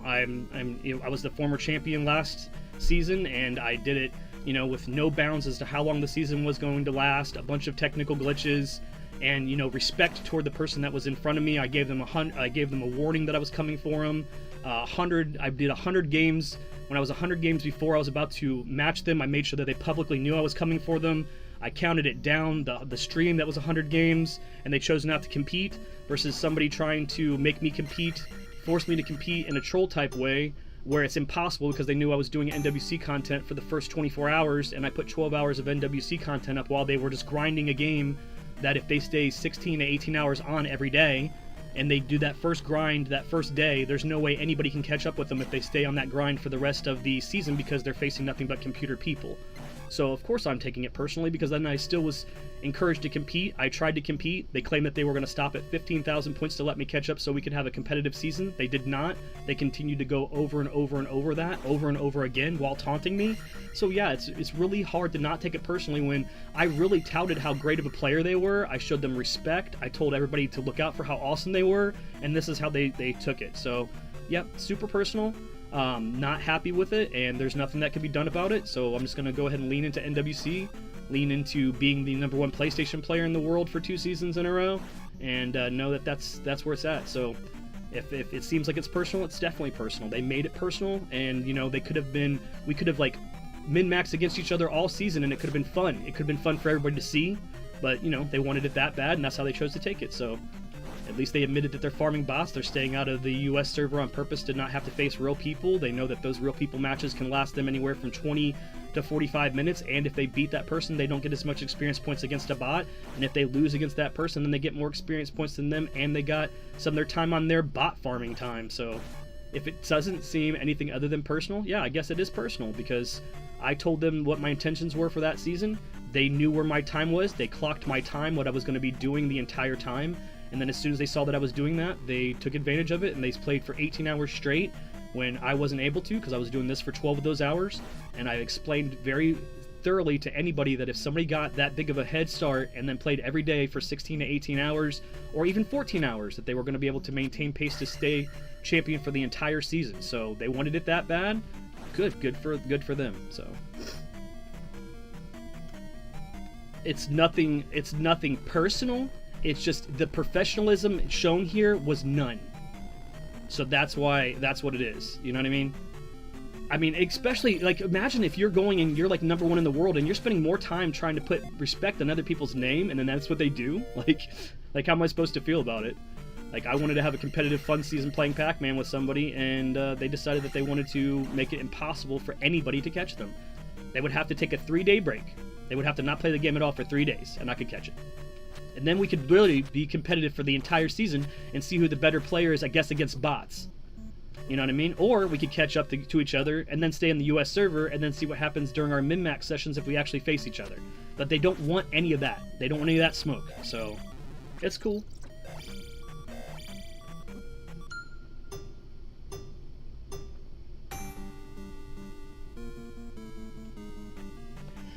You know, I was the former champion last season, and I did it, you know, with no bounds as to how long the season was going to last, a bunch of technical glitches, and, you know, respect toward the person that was in front of me. I gave them a warning that I was coming for them. I did 100 games. When I was 100 games before I was about to match them, I made sure that they publicly knew I was coming for them. I counted it down, the stream that was 100 games, and they chose not to compete, versus somebody trying to make me compete, force me to compete in a troll type way, where it's impossible because they knew I was doing NWC content for the first 24 hours, and I put 12 hours of NWC content up while they were just grinding a game that if they stay 16 to 18 hours on every day, and they do that first grind that first day, there's no way anybody can catch up with them if they stay on that grind for the rest of the season, because they're facing nothing but computer people. So of course I'm taking it personally, because then I still was encouraged to compete. I tried to compete. They claimed that they were going to stop at 15,000 points to let me catch up so we could have a competitive season. They did not. They continued to go over and over and over that, over and over again, while taunting me. So yeah, it's really hard to not take it personally when I really touted how great of a player they were. I showed them respect. I told everybody to look out for how awesome they were, and this is how they took it. So yep, super personal. Not happy with it, and there's nothing that can be done about it, so I'm just going to go ahead and lean into NWC, lean into being the #1 PlayStation player in the world for 2 seasons in a row, and know that that's where it's at. So if it seems like it's personal, it's definitely personal. They made it personal, and, you know, we could have like min-maxed against each other all season, and it could have been fun. It could have been fun for everybody to see, but, you know, they wanted it that bad, and that's how they chose to take it. So at least they admitted that they're farming bots. They're staying out of the US server on purpose to not have to face real people. They know that those real people matches can last them anywhere from 20 to 45 minutes, and if they beat that person, they don't get as much experience points against a bot, and if they lose against that person, then they get more experience points than them, and they got some of their time on their bot farming time. So if it doesn't seem anything other than personal, yeah, I guess it is personal, because I told them what my intentions were for that season. They knew where my time was. They clocked my time, what I was going to be doing the entire time. And then as soon as they saw that I was doing that, they took advantage of it, and they played for 18 hours straight when I wasn't able to, because I was doing this for 12 of those hours. And I explained very thoroughly to anybody that if somebody got that big of a head start and then played every day for 16 to 18 hours, or even 14 hours, that they were going to be able to maintain pace to stay champion for the entire season. So they wanted it that bad. Good for them. So it's nothing personal. It's just the professionalism shown here was none. So that's what it is. You know what I mean? I mean, especially, like, imagine if you're going and you're like #1 in the world and you're spending more time trying to put respect on other people's name, and then that's what they do. Like how am I supposed to feel about it? Like, I wanted to have a competitive, fun season playing Pac-Man with somebody, and they decided that they wanted to make it impossible for anybody to catch them. They would have to take a 3-day break. They would have to not play the game at all for 3 days, and I could catch it. And then we could really be competitive for the entire season and see who the better player is, I guess, against bots. You know what I mean? Or we could catch up to each other and then stay in the US server and then see what happens during our min-max sessions if we actually face each other. But they don't want any of that. They don't want any of that smoke. So, it's cool.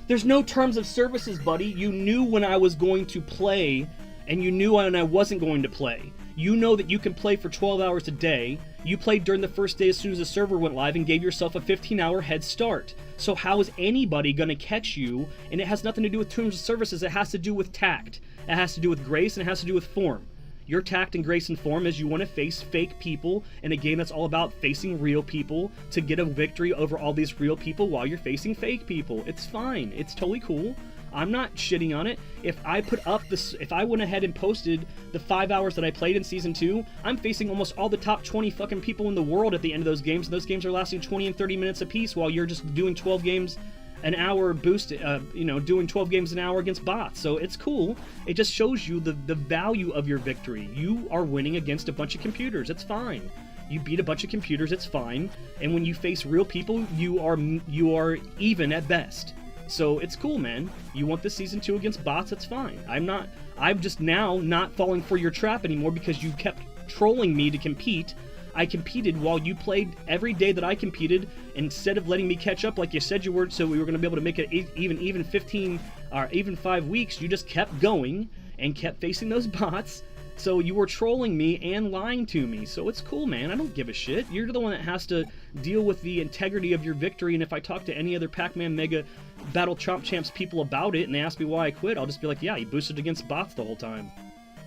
There's no terms of services, buddy. You knew when I was going to play, and you knew when I wasn't going to play. You know that you can play for 12 hours a day. You played during the first day as soon as the server went live and gave yourself a 15-hour head start. So how is anybody going to catch you? And it has nothing to do with terms of services. It has to do with tact. It has to do with grace, and it has to do with form. Your tact and grace and form is you want to face fake people in a game that's all about facing real people to get a victory over all these real people while you're facing fake people. It's fine. It's totally cool. I'm not shitting on it. If I put up this, if I went ahead and posted the 5 hours that I played in Season 2, I'm facing almost all the top 20 fucking people in the world at the end of those games. And those games are lasting 20 and 30 minutes apiece while you're just doing 12 games an hour doing 12 games an hour against bots. So it's cool. It just shows you the value of your victory. You are winning against a bunch of computers. It's fine. You beat a bunch of computers. It's fine. And when you face real people, you are even at best. So it's cool, man. You want the Season 2 against bots, it's fine. I'm just now not falling for your trap anymore because you kept trolling me to compete. I competed while you played every day that I competed instead of letting me catch up like you said you were, so we were going to be able to make it even 15 or even 5 weeks. You just kept going and kept facing those bots. So you were trolling me and lying to me. So it's cool, man. I don't give a shit. You're the one that has to deal with the integrity of your victory. And if I talk to any other Pac-Man Mega Battle Chomp Champs people about it and they ask me why I quit, I'll just be like, yeah, he boosted against bots the whole time.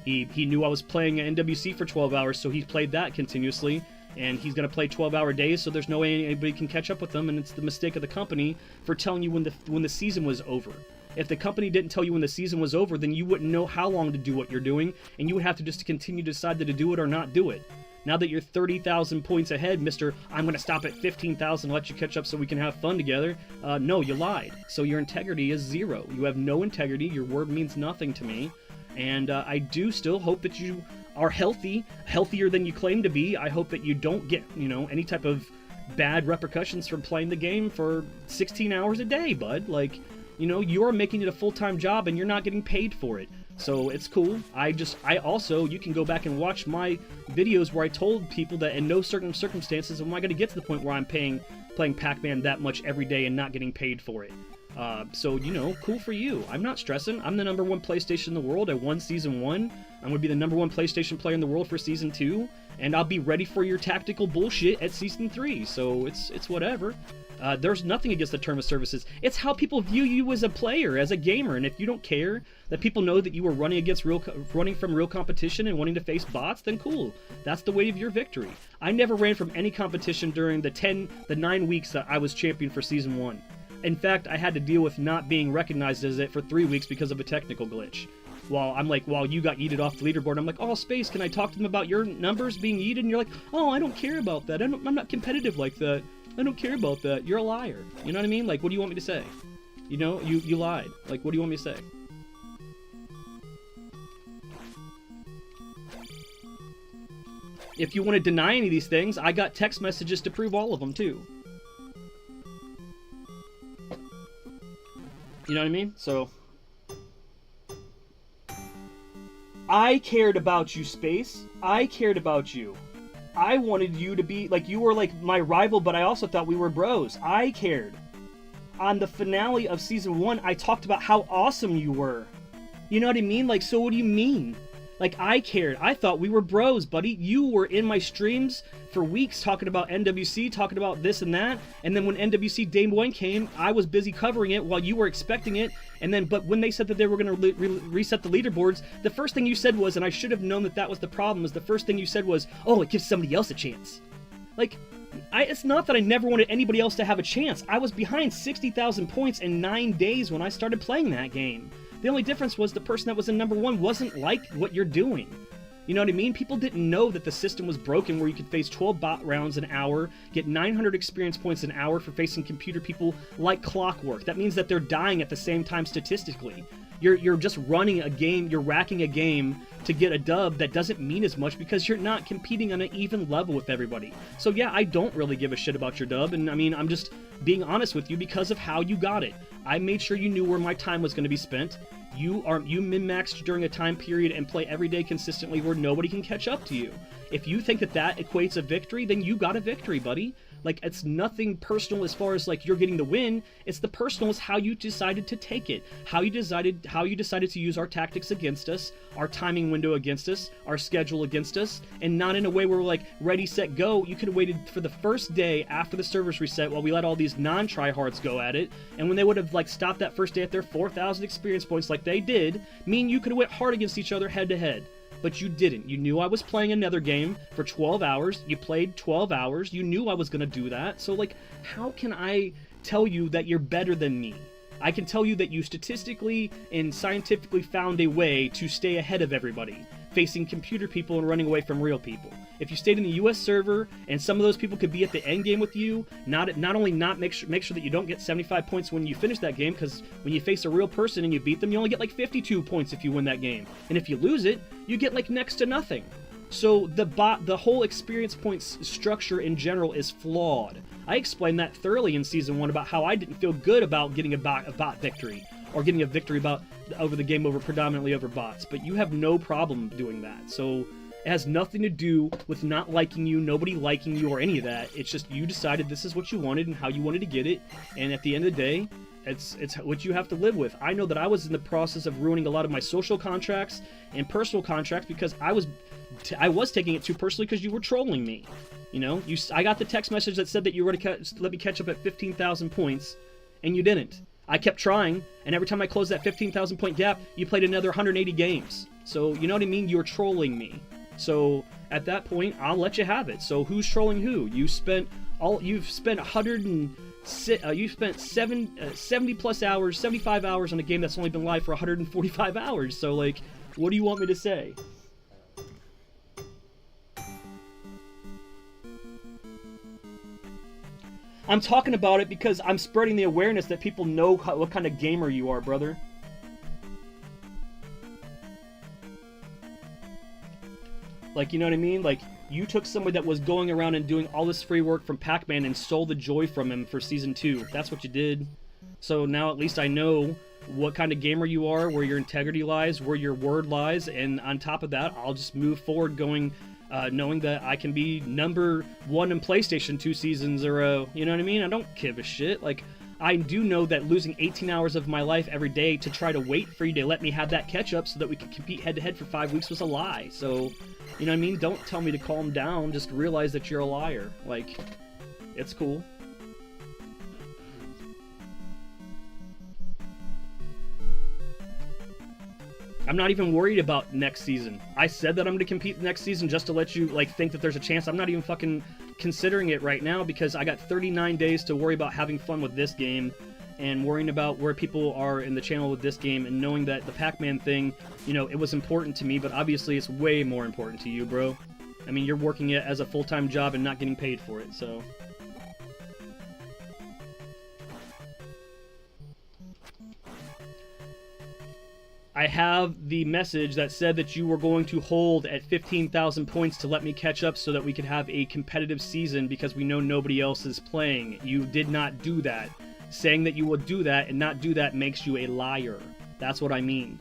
He knew I was playing NWC for 12 hours, so he played that continuously. And he's going to play 12-hour days, so there's no way anybody can catch up with him. And it's the mistake of the company for telling you when the season was over. If the company didn't tell you when the season was over, then you wouldn't know how long to do what you're doing, and you would have to just continue to decide to do it or not do it. Now that you're 30,000 points ahead, Mr. I'm going to stop at 15,000 and let you catch up so we can have fun together, no, you lied. So your integrity is zero. You have no integrity. Your word means nothing to me. And I do still hope that you are healthier than you claim to be. I hope that you don't get, any type of bad repercussions from playing the game for 16 hours a day, bud. Like, you're making it a full-time job and you're not getting paid for it. So it's cool. You can go back and watch my videos where I told people that in no certain circumstances am I going to get to the point where I'm playing Pac-Man that much every day and not getting paid for it. So, cool for you. I'm not stressing. I'm the #1 PlayStation in the world. I won Season 1. I'm going to be the #1 PlayStation player in the world for Season 2. And I'll be ready for your tactical bullshit at Season 3. So it's whatever. There's nothing against the term of services. It's how people view you as a player, as a gamer. And if you don't care that people know that you were running from real competition and wanting to face bots, then cool. That's the way of your victory. I never ran from any competition during the 9 weeks that I was champion for Season 1. In fact, I had to deal with not being recognized as it for 3 weeks because of a technical glitch. While you got yeeted off the leaderboard, I'm like, oh, Space, can I talk to them about your numbers being yeeted? And you're like, oh, I don't care about that. I'm not competitive like that. I don't care about that. You're a liar. You know what I mean? Like, what do you want me to say? You lied. Like, what do you want me to say? If you want to deny any of these things, I got text messages to prove all of them, too. You know what I mean? So, I cared about you, Space. I cared about you. I wanted you to be, like, you were, like, my rival, but I also thought we were bros. I cared. On the finale of Season 1, I talked about how awesome you were. You know what I mean? Like, so what do you mean? Like, I cared. I thought we were bros, buddy. You were in my streams for weeks talking about NWC, talking about this and that. And then when NWC Day 1 came, I was busy covering it while you were expecting it. But when they said that they were going to reset the leaderboards, the first thing you said was, and I should have known that was the problem, is the first thing you said was, oh, it gives somebody else a chance. Like, it's not that I never wanted anybody else to have a chance. I was behind 60,000 points in 9 days when I started playing that game. The only difference was the person that was in #1 wasn't like what you're doing. You know what I mean? People didn't know that the system was broken where you could face 12 bot rounds an hour, get 900 experience points an hour for facing computer people like clockwork. That means that they're dying at the same time statistically. You're just running a game, you're racking a game to get a dub that doesn't mean as much because you're not competing on an even level with everybody. So yeah, I don't really give a shit about your dub, and I mean, I'm just being honest with you because of how you got it. I made sure you knew where my time was going to be spent. You min-maxed during a time period and play every day consistently where nobody can catch up to you. If you think that equates a victory, then you got a victory, buddy. Like, it's nothing personal as far as, like, you're getting the win. It's the personal is how you decided to take it. How you decided to use our tactics against us, our timing window against us, our schedule against us, and not in a way where we're like, ready, set, go. You could have waited for the first day after the servers reset while we let all these non-tryhards go at it, and when they would have, like, stopped that first day at their 4,000 experience points like they did, me and you could have went hard against each other head to head. but you didn't. You knew I was playing another game for 12 hours. You played 12 hours. You knew I was going to do that. So, like, how can I tell you that you're better than me? I can tell you that you statistically and scientifically found a way to stay ahead of everybody, facing computer people and running away from real people. If you stayed in the US server and some of those people could be at the end game with you, not only make sure that you don't get 75 points when you finish that game, because when you face a real person and you beat them, you only get like 52 points if you win that game. And if you lose it, you get like next to nothing. So the whole experience points structure in general is flawed. I explained that thoroughly in Season 1 about how I didn't feel good about getting a bot victory, or getting a victory over the game predominantly over bots, but you have no problem doing that. So it has nothing to do with not liking you, nobody liking you, or any of that. It's just you decided this is what you wanted and how you wanted to get it, and at the end of the day, it's what you have to live with. I know that I was in the process of ruining a lot of my social contracts and personal contracts because I was taking it too personally because you were trolling me. You know, I got the text message that said that you were to let me catch up at 15,000 points, and you didn't. I kept trying, and every time I closed that 15,000 point gap, you played another 180 games. So, you know what I mean? You were trolling me. So, at that point, I'll let you have it. So, who's trolling who? You've spent 70 plus hours, 75 hours on a game that's only been live for 145 hours. So, like, what do you want me to say? I'm talking about it because I'm spreading the awareness that people know what kind of gamer you are, brother. Like, you know what I mean? Like, you took somebody that was going around and doing all this free work from Pac-Man and stole the joy from him for Season 2. That's what you did. So now at least I know what kind of gamer you are, where your integrity lies, where your word lies, and on top of that, I'll just move forward knowing that I can be number 1 in PlayStation 2 seasons in a row. You know what I mean? I don't give a shit. Like, I do know that losing 18 hours of my life every day to try to wait for you to let me have that catch-up so that we could compete head-to-head for 5 weeks was a lie. So, you know what I mean? Don't tell me to calm down. Just realize that you're a liar. Like, it's cool. I'm not even worried about next season. I said that I'm going to compete next season just to let you, like, think that there's a chance. I'm not even fucking considering it right now because I got 39 days to worry about having fun with this game and worrying about where people are in the channel with this game and knowing that the Pac-Man thing, you know, it was important to me, but obviously it's way more important to you, bro. I mean, you're working it as a full-time job and not getting paid for it, so... I have the message that said that you were going to hold at 15,000 points to let me catch up so that we could have a competitive season because we know nobody else is playing. You did not do that. Saying that you would do that and not do that makes you a liar. That's what I mean.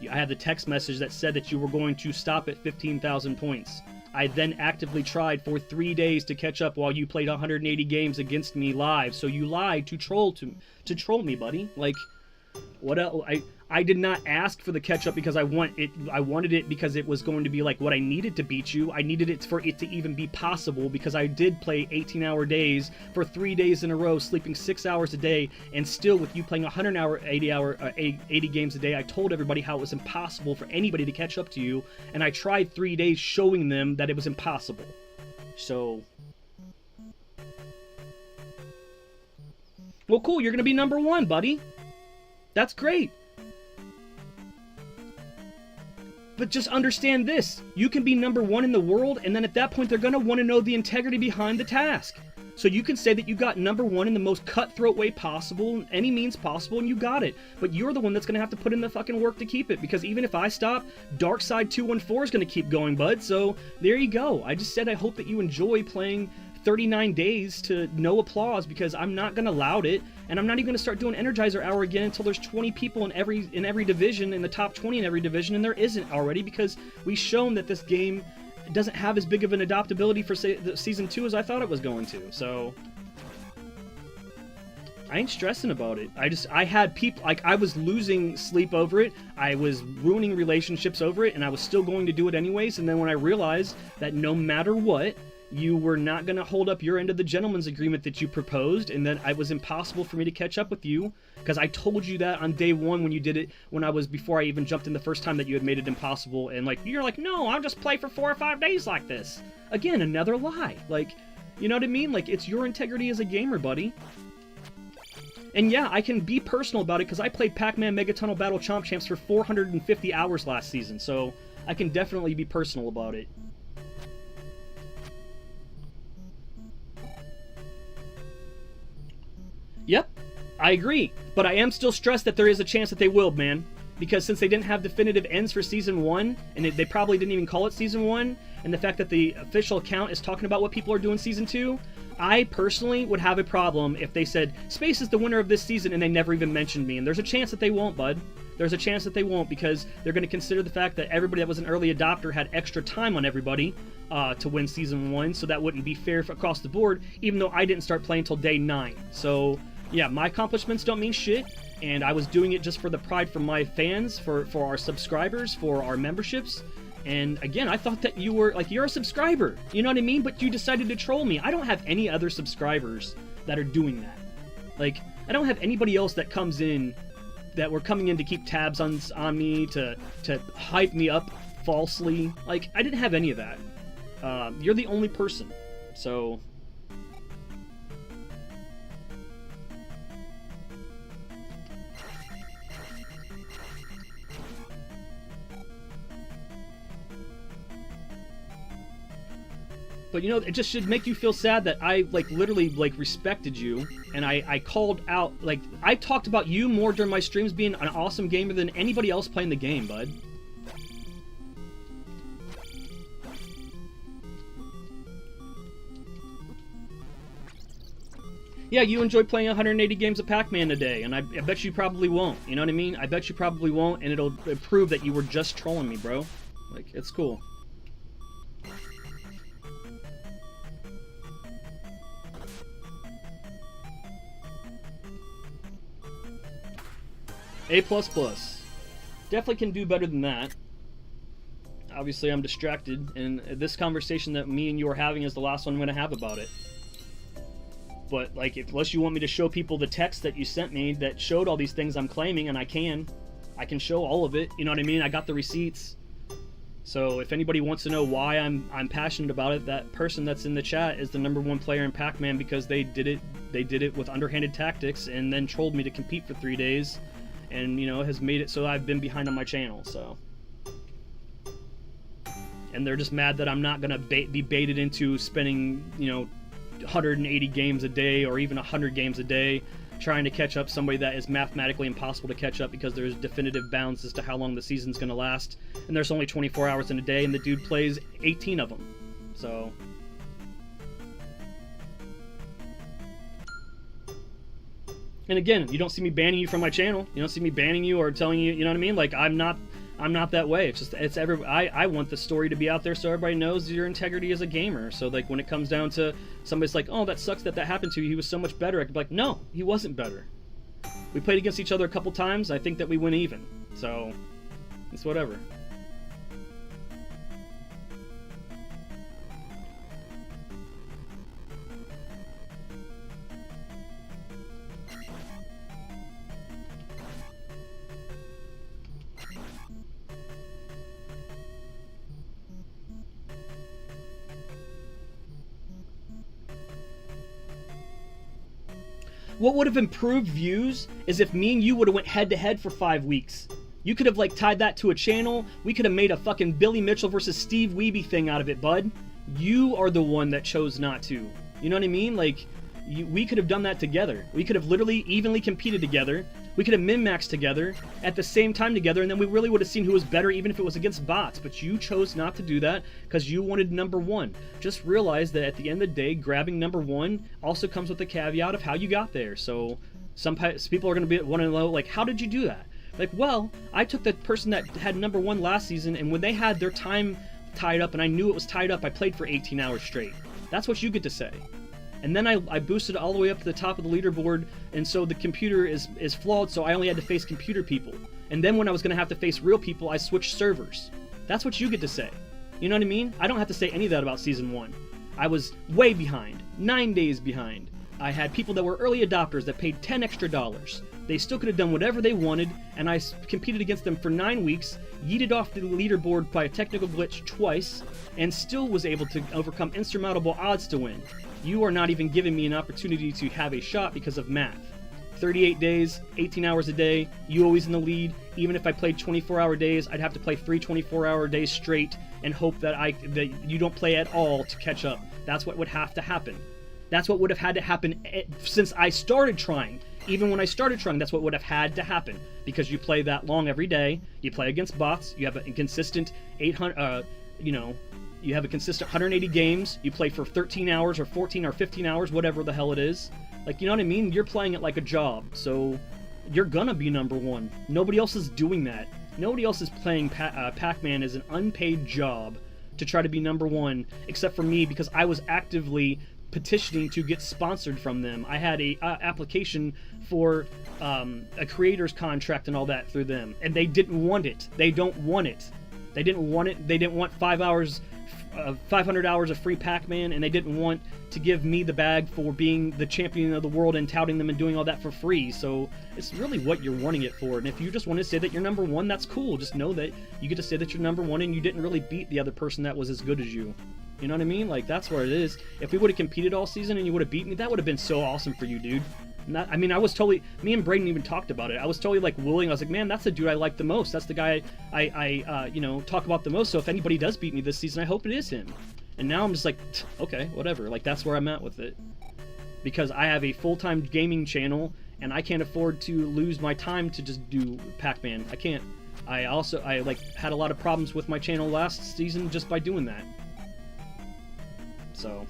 I had the text message that said that you were going to stop at 15,000 points. I then actively tried for 3 days to catch up while you played 180 games against me live. So you lied to troll me, buddy. Like, what else? I did not ask for the catch-up because I wanted it because it was going to be like what I needed to beat you. I needed it for it to even be possible because I did play 18-hour days for 3 days in a row, sleeping 6 hours a day, and still with you playing 80 games a day, I told everybody how it was impossible for anybody to catch up to you, and I tried 3 days showing them that it was impossible. So... Well, cool, you're going to be number 1, buddy. That's great. But just understand this. You can be number 1 in the world, and then at that point, they're going to want to know the integrity behind the task. So you can say that you got number 1 in the most cutthroat way possible, any means possible, and you got it. But you're the one that's going to have to put in the fucking work to keep it, because even if I stop, Darkside214 is going to keep going, bud. So there you go. I just said I hope that you enjoy playing 39 days to no applause, because I'm not going to loud it, and I'm not even going to start doing Energizer Hour again until there's 20 people in every division, in the top 20 in every division, and there isn't already, because we've shown that this game doesn't have as big of an adoptability for Season 2 as I thought it was going to, so... I ain't stressing about it. I had people, like, I was losing sleep over it, I was ruining relationships over it, and I was still going to do it anyways, and then when I realized that no matter what, you were not going to hold up your end of the gentleman's agreement that you proposed, and that it was impossible for me to catch up with you, because I told you that on day one when you did it, before I even jumped in the first time, that you had made it impossible, and like, you're like, no, I'll just play for 4 or 5 days like this. Again, another lie. Like, you know what I mean? Like, it's your integrity as a gamer, buddy. And yeah, I can be personal about it, because I played Pac-Man Megatunnel Battle Chomp Champs for 450 hours last season, so I can definitely be personal about it. Yep, I agree, but I am still stressed that there is a chance that they will, man. Because since they didn't have definitive ends for Season 1, and they probably didn't even call it Season 1, and the fact that the official account is talking about what people are doing Season 2, I personally would have a problem if they said, Space is the winner of this season, and they never even mentioned me. And there's a chance that they won't, bud. There's a chance that they won't, because they're going to consider the fact that everybody that was an early adopter had extra time on everybody to win Season 1, so that wouldn't be fair across the board, even though I didn't start playing until day 9. So, yeah, my accomplishments don't mean shit, and I was doing it just for the pride for my fans, for our subscribers, for our memberships. And again, I thought that you were, like, you're a subscriber, you know what I mean? But you decided to troll me. I don't have any other subscribers that are doing that. Like, I don't have anybody else that comes in, that were coming in to keep tabs on me, to hype me up falsely. Like, I didn't have any of that. You're the only person, so... But, you know, it just should make you feel sad that I, like, literally, like, respected you, and I called out, like, I talked about you more during my streams being an awesome gamer than anybody else playing the game, bud. Yeah, you enjoy playing 180 games of Pac-Man a day, and I bet you probably won't, you know what I mean? I bet you probably won't, and it'll prove that you were just trolling me, bro. Like, it's cool. A++. Definitely can do better than that. Obviously, I'm distracted, and this conversation that me and you are having is the last one I'm going to have about it. But, like, unless you want me to show people the text that you sent me that showed all these things I'm claiming, and I can show all of it, you know what I mean? I got the receipts. So, if anybody wants to know why I'm passionate about it, that person that's in the chat is the #1 player in Pac-Man, because they did it with underhanded tactics, and then trolled me to compete for 3 days. And, you know, has made it so I've been behind on my channel, so. And they're just mad that I'm not going to be baited into spending, you know, 180 games a day or even 100 games a day trying to catch up somebody that is mathematically impossible to catch up, because there's definitive bounds as to how long the season's going to last. And there's only 24 hours in a day, and the dude plays 18 of them. So... And again, you don't see me banning you from my channel. You don't see me banning you or telling you, you know what I mean? Like, I'm not that way. It's just, I want the story to be out there so everybody knows your integrity as a gamer. So, like, when it comes down to somebody's like, oh, that sucks that happened to you, he was so much better, I could be like, no, he wasn't better. We played against each other a couple times. I think that we went even. So, it's whatever. What would have improved views is if me and you would have went head-to-head for 5 weeks. You could have, like, tied that to a channel. We could have made a fucking Billy Mitchell versus Steve Wiebe thing out of it, bud. You are the one that chose not to. You know what I mean? Like, we could have done that together. We could have literally evenly competed together. We could have min-maxed together at the same time together, and then we really would have seen who was better, even if it was against bots. But you chose not to do that because you wanted #1. Just realize that at the end of the day, grabbing #1 also comes with the caveat of how you got there. So some people are going to want to know, like, how did you do that? Like, well, I took the person that had #1 last season, and when they had their time tied up, and I knew it was tied up, I played for 18 hours straight. That's what you get to say. And then I boosted it all the way up to the top of the leaderboard, and so the computer is flawed, so I only had to face computer people. And then when I was going to have to face real people, I switched servers. That's what you get to say. You know what I mean? I don't have to say any of that about Season 1. I was way behind, 9 days behind. I had people that were early adopters that paid $10 extra. They still could have done whatever they wanted, and I competed against them for 9 weeks, yeeted off the leaderboard by a technical glitch twice, and still was able to overcome insurmountable odds to win. You are not even giving me an opportunity to have a shot because of math. 38 days, 18 hours a day, you always in the lead. Even if I played 24-hour days, I'd have to play 3 24-hour days straight and hope that you don't play at all to catch up. That's what would have to happen. That's what would have had to happen since I started trying. Even when I started trying, that's what would have had to happen. Because you play that long every day, you play against bots, you have a consistent 800, you have a consistent 180 games, you play for 13 hours or 14 or 15 hours, whatever the hell it is. Like, you know what I mean? You're playing it like a job, so you're gonna be number one. Nobody else is doing that. Nobody else is playing Pac-Man as an unpaid job to try to be number one, except for me, because I was actively petitioning to get sponsored from them. I had a application for a creator's contract and all that through them, and they didn't want it. They don't want it. They didn't want it. They didn't want 500 hours of free Pac-Man, and they didn't want to give me the bag for being the champion of the world and touting them and doing all that for free. So it's really what you're wanting it for. And if you just want to say that you're number one, that's cool. Just know that you get to say that you're number one and you didn't really beat the other person that was as good as you. You know what I mean? Like, that's where it is. If we would have competed all season and you would have beat me, that would have been so awesome for you, dude. I was totally, me and Braden even talked about it. I was totally like willing. I was like, man, that's the dude I like the most. That's the guy I talk about the most. So if anybody does beat me this season, I hope it is him. And now I'm just like, okay, whatever. Like, that's where I'm at with it. Because I have a full-time gaming channel, and I can't afford to lose my time to just do Pac-Man. I can't. I had a lot of problems with my channel last season just by doing that. So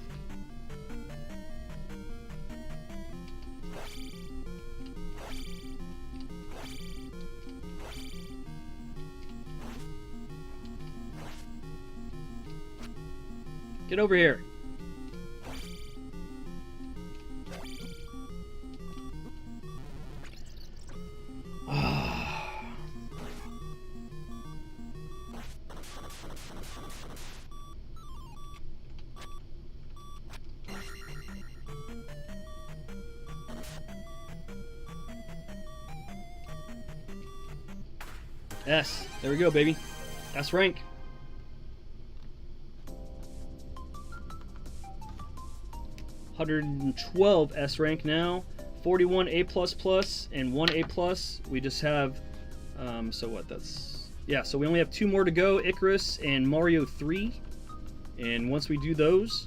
get over here. S. There we go, baby. S rank. $112 S rank now. 41 A++, and 1 A+. We just have, so what? That's, yeah. So we only have 2 more to go: Icarus and Mario 3. And once we do those,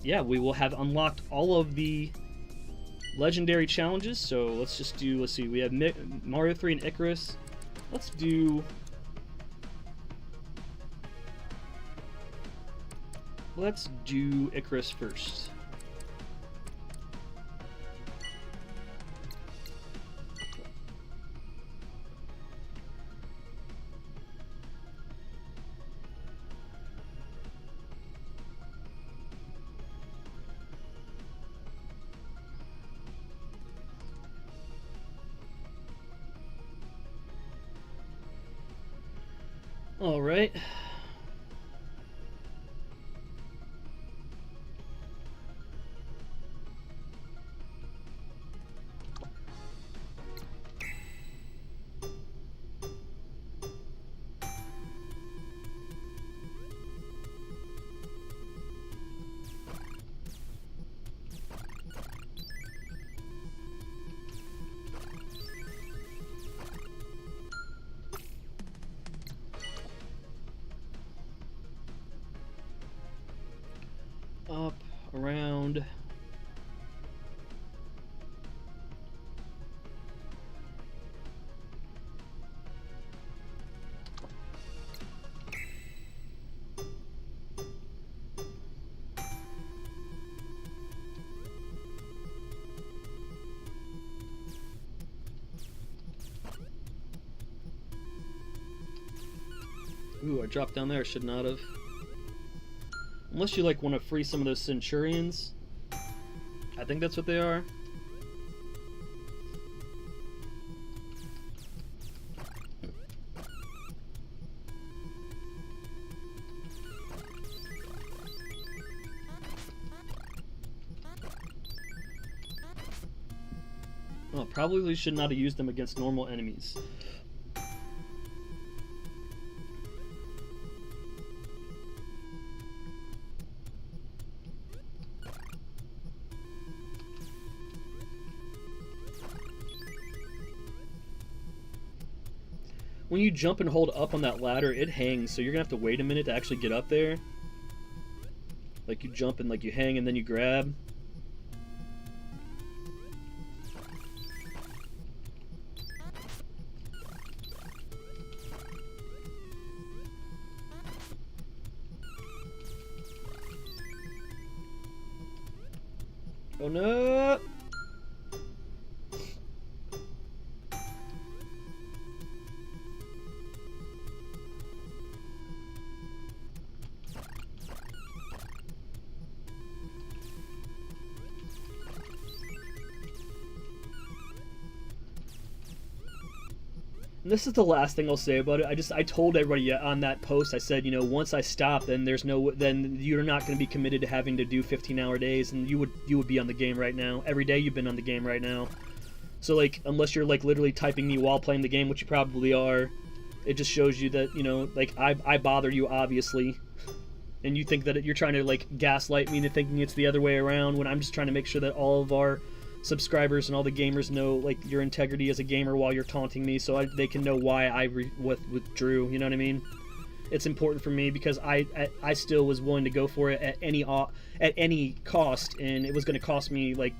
yeah, we will have unlocked all of the legendary challenges. So let's just do. Let's see. We have Mario 3 and Icarus. Let's do Icarus first. All right. Up, around. Ooh, I dropped down there, I should not have. Unless you like want to free some of those Centurions. I think that's what they are. Probably should not have used them against normal enemies. When you jump and hold up on that ladder, it hangs, so you're gonna have to wait a minute to actually get up there. Like you jump and like you hang and then you grab. Oh no! And this is the last thing I'll say about it. I told everybody on that post, I said, you know, once I stop, then then you're not going to be committed to having to do 15-hour days, and you would be on the game right now. Every day you've been on the game right now. So like, unless you're like literally typing me while playing the game, which you probably are, it just shows you that, you know, like I bother you obviously, and you think that you're trying to like gaslight me into thinking it's the other way around, when I'm just trying to make sure that all of our subscribers and all the gamers know like your integrity as a gamer while you're taunting me, so they can know why I withdrew. You know what I mean? It's important for me because I still was willing to go for it at any cost, and it was going to cost me like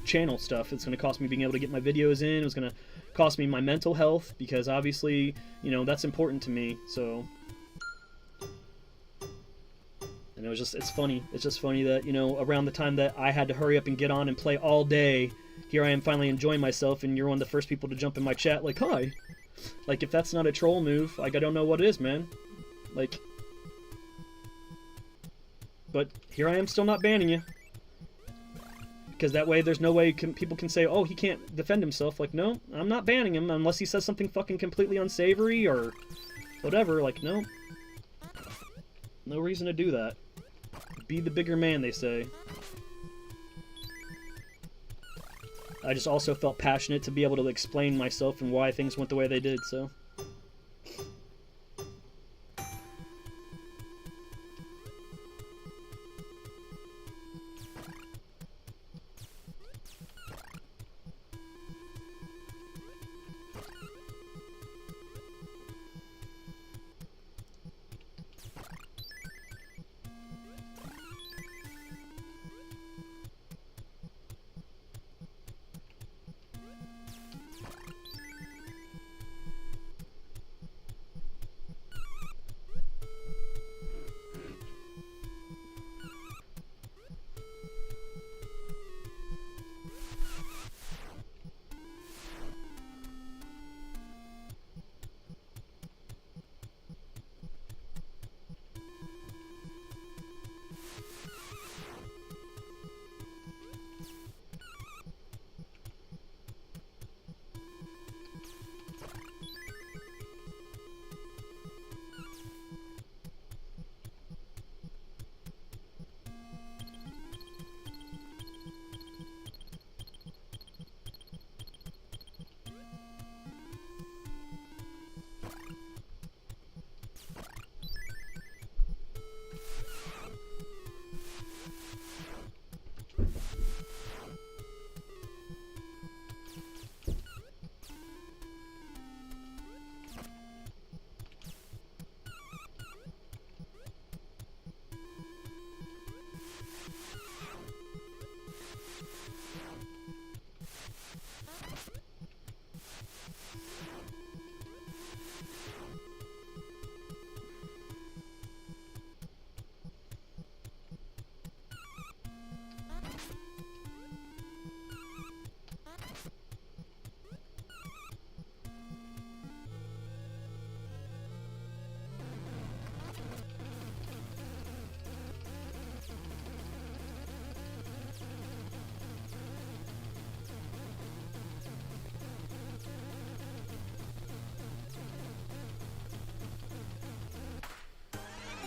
channel stuff. It's going to cost me being able to get my videos in. It was going to cost me my mental health, because obviously, you know, that's important to me. So, and it was just, it's funny. It's just funny that, you know, around the time that I had to hurry up and get on and play all day, here I am finally enjoying myself, and you're one of the first people to jump in my chat like, hi. Like, if that's not a troll move, like, I don't know what it is, man. Like, but here I am still not banning you. Because that way there's no way people can say, oh, he can't defend himself. Like, no, I'm not banning him unless he says something fucking completely unsavory or whatever. Like, no. No reason to do that. Be the bigger man, they say. I just also felt passionate to be able to explain myself and why things went the way they did, so.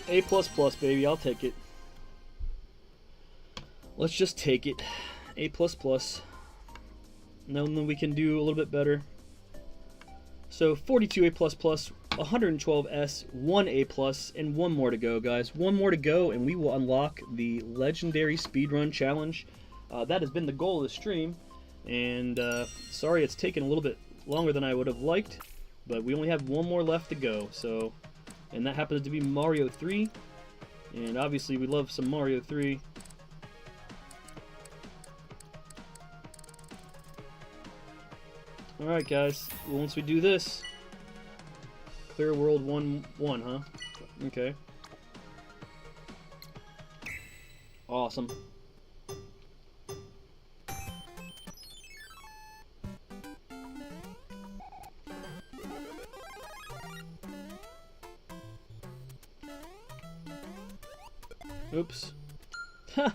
A++, baby, I'll take it. Let's just take it. A++. then we can do a little bit better. So 42A++, 112S, 1A+, and one more to go, guys. One more to go, and we will unlock the Legendary Speedrun Challenge. That has been the goal of the stream, and sorry it's taken a little bit longer than I would have liked, but we only have one more left to go. So, and that happens to be Mario 3, and obviously we love some Mario 3. Alright guys, once we do this, clear world 1-1, huh? Okay. Awesome. Oops. Ha!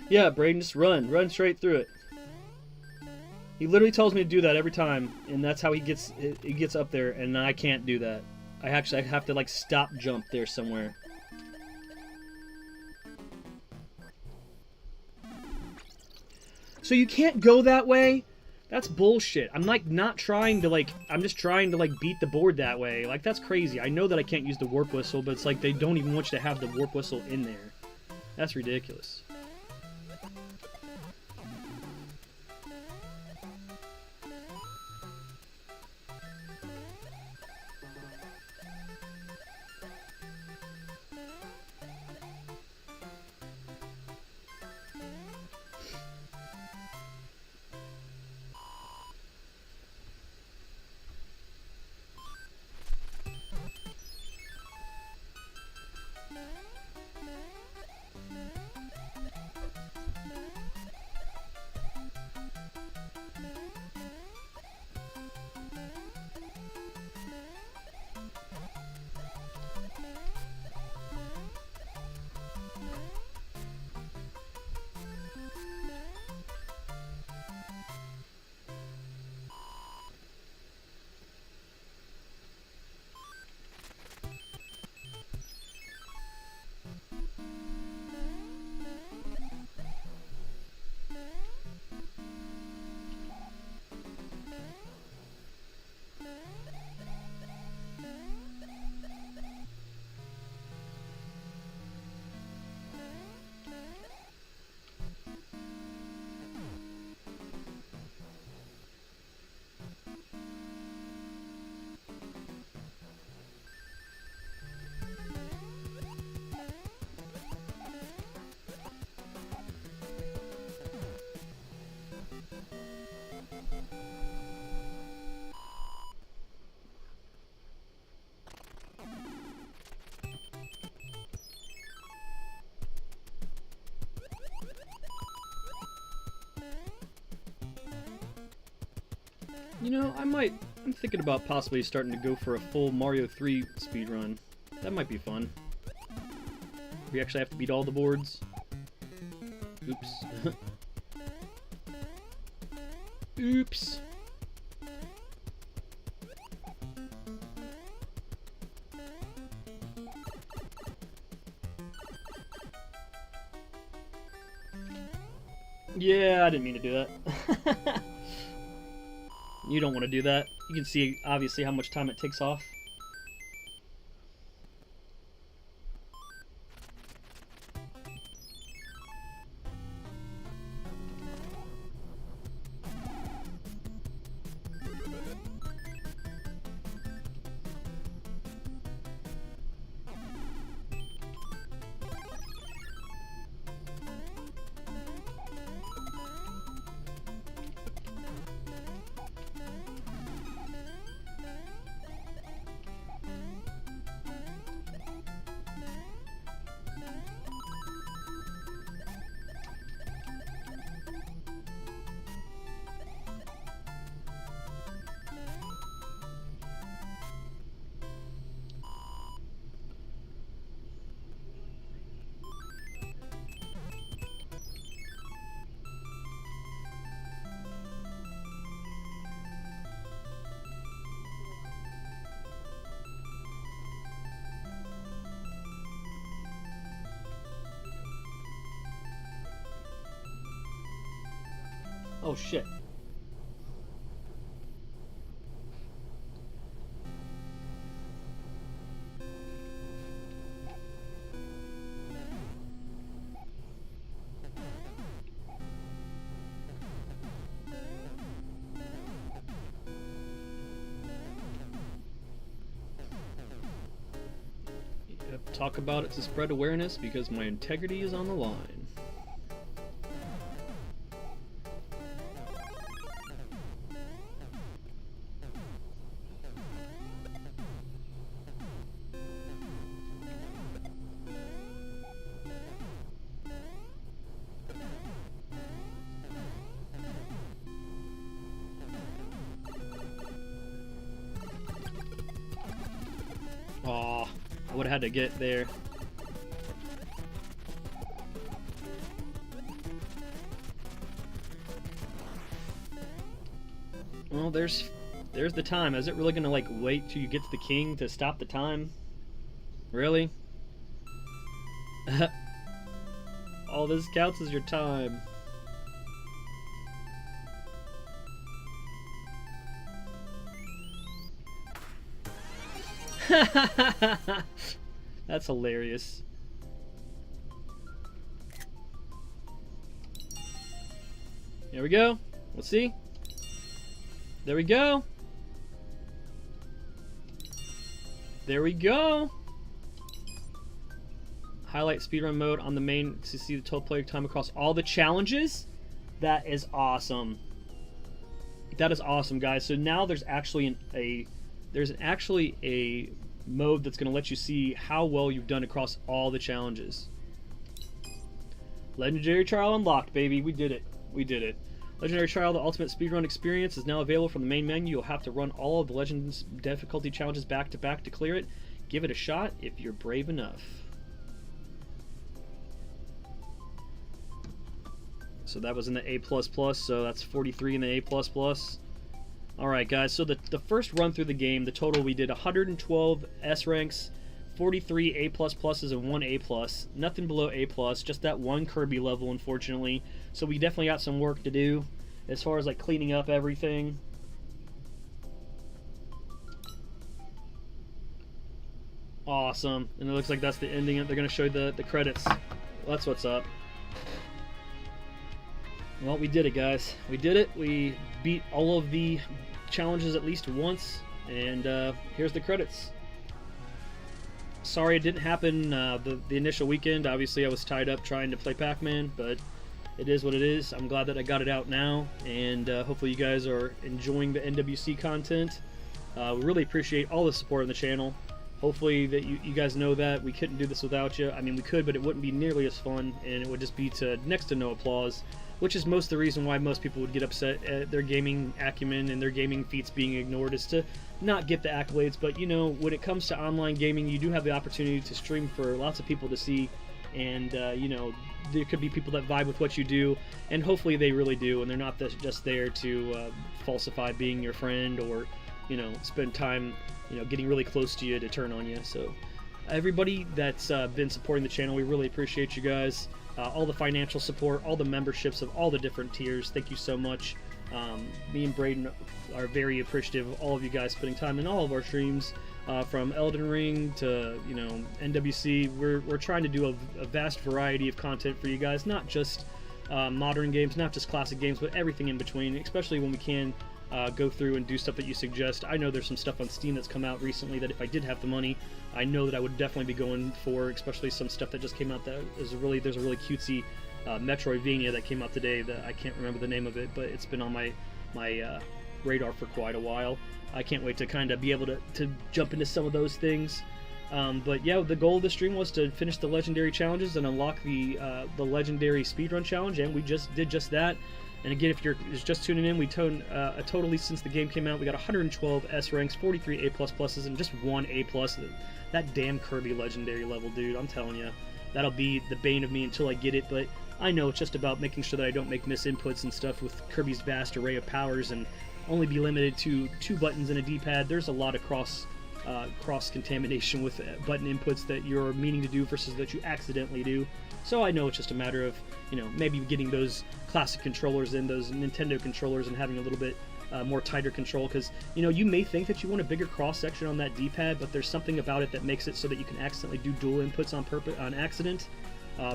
Yeah, Braden, just run straight through it. He literally tells me to do that every time, and that's how he gets up there, and I can't do that. I have to like stop jump there somewhere. So you can't go that way? That's bullshit. I'm like not trying to like, I'm just trying to like beat the board that way. Like that's crazy. I know that I can't use the warp whistle, but it's like they don't even want you to have the warp whistle in there. That's ridiculous. You know, I'm thinking about possibly starting to go for a full Mario 3 speedrun. That might be fun. We actually have to beat all the boards. Oops. Oops. Yeah, I didn't mean to do that. You don't want to do that. You can see, obviously, how much time it takes off. Oh shit. Yep, talk about it to spread awareness because my integrity is on the line. Aw, I would have had to get there. Well, there's the time. Is it really gonna like wait till you get to the king to stop the time? Really? All this counts as your time. That's hilarious. Here we go. Let's see. There we go. There we go. Highlight speedrun mode on the main to see the total player time across all the challenges. That is awesome. That is awesome, guys. So now there's actually a mode that's going to let you see how well you've done across all the challenges. Legendary Trial unlocked, baby. We did it. We did it. Legendary Trial, the ultimate speedrun experience, is now available from the main menu. You'll have to run all of the Legends difficulty challenges back to back to clear it. Give it a shot if you're brave enough. So that was in the A++, so that's 43 in the A++. Alright guys, so the first run through the game, the total we did 112 S ranks, 43 A++s and 1 A+. Nothing below A+, just that one Kirby level unfortunately. So we definitely got some work to do as far as like cleaning up everything. Awesome. And it looks like that's the ending. They're going to show you the credits. Well, that's what's up. Well, we did it, guys. We did it. We beat all of the challenges at least once, and here's the credits. Sorry it didn't happen the initial weekend. Obviously, I was tied up trying to play Pac-Man, but it is what it is. I'm glad that I got it out now, and hopefully you guys are enjoying the NWC content. We really appreciate all the support on the channel. Hopefully that you guys know that we couldn't do this without you. I mean, we could, but it wouldn't be nearly as fun, and it would just be to next to no applause, which is most of the reason why most people would get upset at their gaming acumen and their gaming feats being ignored, is to not get the accolades. But you know, when it comes to online gaming, you do have the opportunity to stream for lots of people to see, and you know, there could be people that vibe with what you do, and hopefully they really do, and they're not just there to falsify being your friend, or you know, spend time, you know, getting really close to you to turn on you. So everybody that's been supporting the channel, we really appreciate you guys. All the financial support, all the memberships of all the different tiers, thank you so much. Me and Braden are very appreciative of all of you guys spending time in all of our streams, from Elden Ring to NWC. We're trying to do a vast variety of content for you guys, not just modern games, not just classic games, but everything in between, especially when we can go through and do stuff that you suggest. I know there's some stuff on Steam that's come out recently that if I did have the money, I know that I would definitely be going for, especially some stuff that just came out that is there's a really cutesy Metroidvania that came out today that I can't remember the name of it, but it's been on my radar for quite a while. I can't wait to kind of be able to jump into some of those things. But yeah, the goal of the stream was to finish the legendary challenges and unlock the legendary speedrun challenge, and we did just that. And again, if you're just tuning in, we totally, since the game came out, we got 112 S ranks, 43 A++s, and just 1 A+. That damn Kirby legendary level, dude, I'm telling you, that'll be the bane of me until I get it. But I know it's just about making sure that I don't make misinputs and stuff with Kirby's vast array of powers and only be limited to 2 buttons and a D-pad. There's a lot of cross-contamination with button inputs that you're meaning to do versus that you accidentally do. So I know it's just a matter of, maybe getting those classic controllers in, those Nintendo controllers, and having a little bit more tighter control, because, you may think that you want a bigger cross-section on that D-pad, but there's something about it that makes it so that you can accidentally do dual inputs on accident,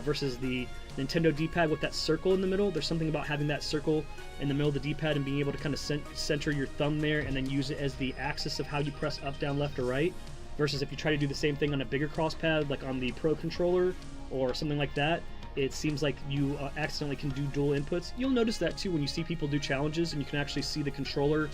versus the Nintendo D-pad with that circle in the middle. There's something about having that circle in the middle of the D-pad and being able to kind of center your thumb there and then use it as the axis of how you press up, down, left, or right, versus if you try to do the same thing on a bigger cross pad, like on the Pro controller or something like that, it seems like you accidentally can do dual inputs. You'll notice that too when you see people do challenges and you can actually see the controller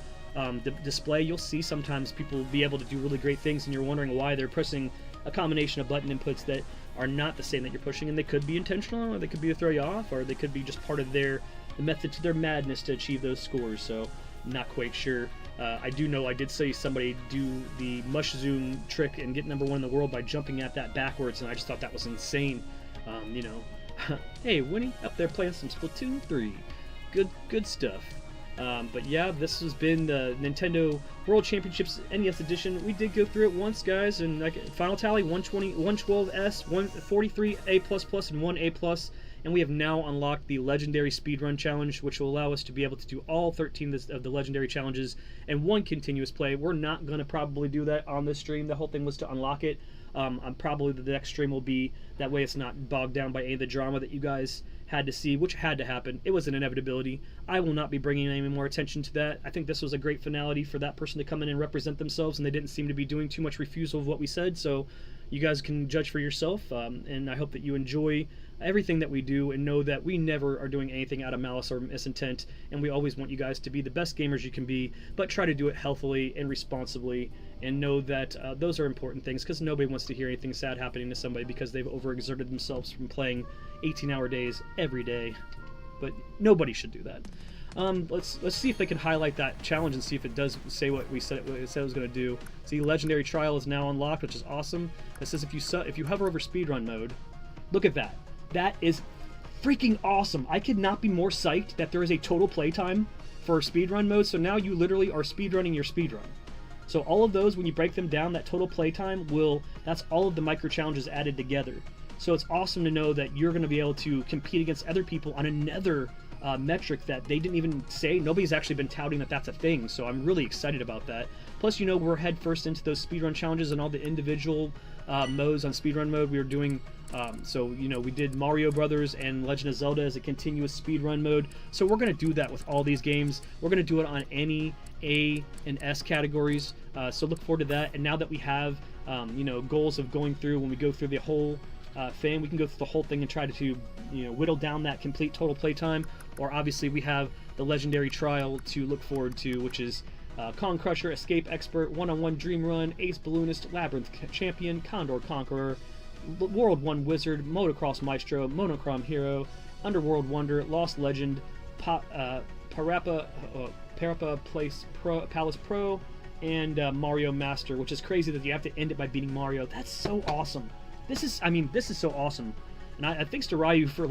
display. You'll see sometimes people be able to do really great things and you're wondering why they're pressing a combination of button inputs that are not the same that you're pushing, and they could be intentional, or they could be to throw you off, or they could be just part of the method to their madness to achieve those scores. So I'm not quite sure. I do know I did see somebody do the mush zoom trick and get #1 in the world by jumping at that backwards, and I just thought that was insane. Hey, Winnie, up there playing some Splatoon 3. Good stuff. But yeah, this has been the Nintendo World Championships NES Edition. We did go through it once, guys, and final tally: 112 S, 143 A++, and 1 A+. And we have now unlocked the Legendary Speedrun Challenge, which will allow us to be able to do all 13 of the Legendary Challenges and 1 continuous play. We're not going to probably do that on this stream. The whole thing was to unlock it. Probably the next stream will be that way it's not bogged down by any of the drama that you guys had to see, which had to happen. It was an inevitability. I will not be bringing any more attention to that. I think this was a great finality for that person to come in and represent themselves, and they didn't seem to be doing too much refusal of what we said, so you guys can judge for yourself, and I hope that you enjoy everything that we do and know that we never are doing anything out of malice or misintent, and we always want you guys to be the best gamers you can be, but try to do it healthily and responsibly, and know that those are important things, because nobody wants to hear anything sad happening to somebody because they've overexerted themselves from playing 18-hour days every day. But nobody should do that. Let's see if they can highlight that challenge and see if it does say what we said it was going to do. See, Legendary Trial is now unlocked, which is awesome. It says if you hover over speedrun mode, look at that. That is freaking awesome. I could not be more psyched that there is a total playtime for speedrun mode. So now you literally are speedrunning your speedrun. So all of those, when you break them down, that total playtime that's all of the micro challenges added together. So it's awesome to know that you're going to be able to compete against other people on another metric that they didn't even say. Nobody's actually been touting that that's a thing, so I'm really excited about that. Plus, we're head first into those speedrun challenges and all the individual modes on speedrun mode. We were doing, we did Mario Brothers and Legend of Zelda as a continuous speedrun mode. So we're going to do that with all these games. We're going to do it on any A and S categories. So look forward to that. And now that we have, goals of going through, when we go through the whole thing, we can go through the whole thing and try to whittle down that complete total playtime. Or obviously we have the Legendary Trial to look forward to, which is Kong Crusher, Escape Expert, One-on-One Dream Run, Ace Balloonist, Labyrinth Champion, Condor Conqueror, World 1 Wizard, Motocross Maestro, Monochrome Hero, Underworld Wonder, Lost Legend, Parappa Palace Pro, and Mario Master, which is crazy that you have to end it by beating Mario. That's so awesome. This is so awesome. And I thanks to Ryu for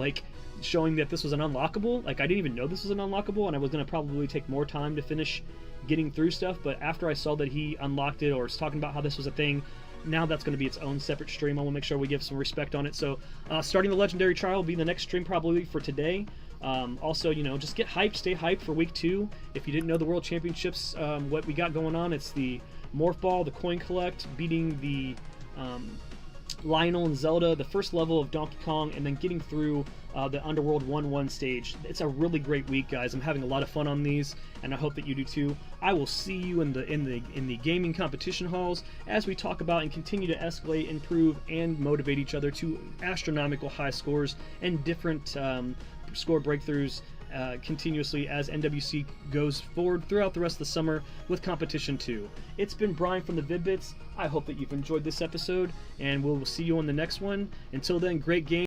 showing that this was an unlockable. I didn't even know this was an unlockable, and I was going to probably take more time to finish getting through stuff, but after I saw that he unlocked it or was talking about how this was a thing, now that's going to be its own separate stream. I want to make sure we give some respect on it. So starting the Legendary Trial will be the next stream probably for today. Also, you know, just get hyped, stay hyped for week 2. If you didn't know the World Championships, what we got going on, it's the Morph Ball, the Coin Collect, beating the Lionel and Zelda, the first level of Donkey Kong, and then getting through the Underworld 1-1 stage. It's a really great week, guys. I'm having a lot of fun on these, and I hope that you do too. I will see you in the gaming competition halls as we talk about and continue to escalate, improve, and motivate each other to astronomical high scores and different score breakthroughs continuously as NWC goes forward throughout the rest of the summer with competition too. It's been Brian from the Vid-Bits. I hope that you've enjoyed this episode, and we'll see you on the next one. Until then, great game.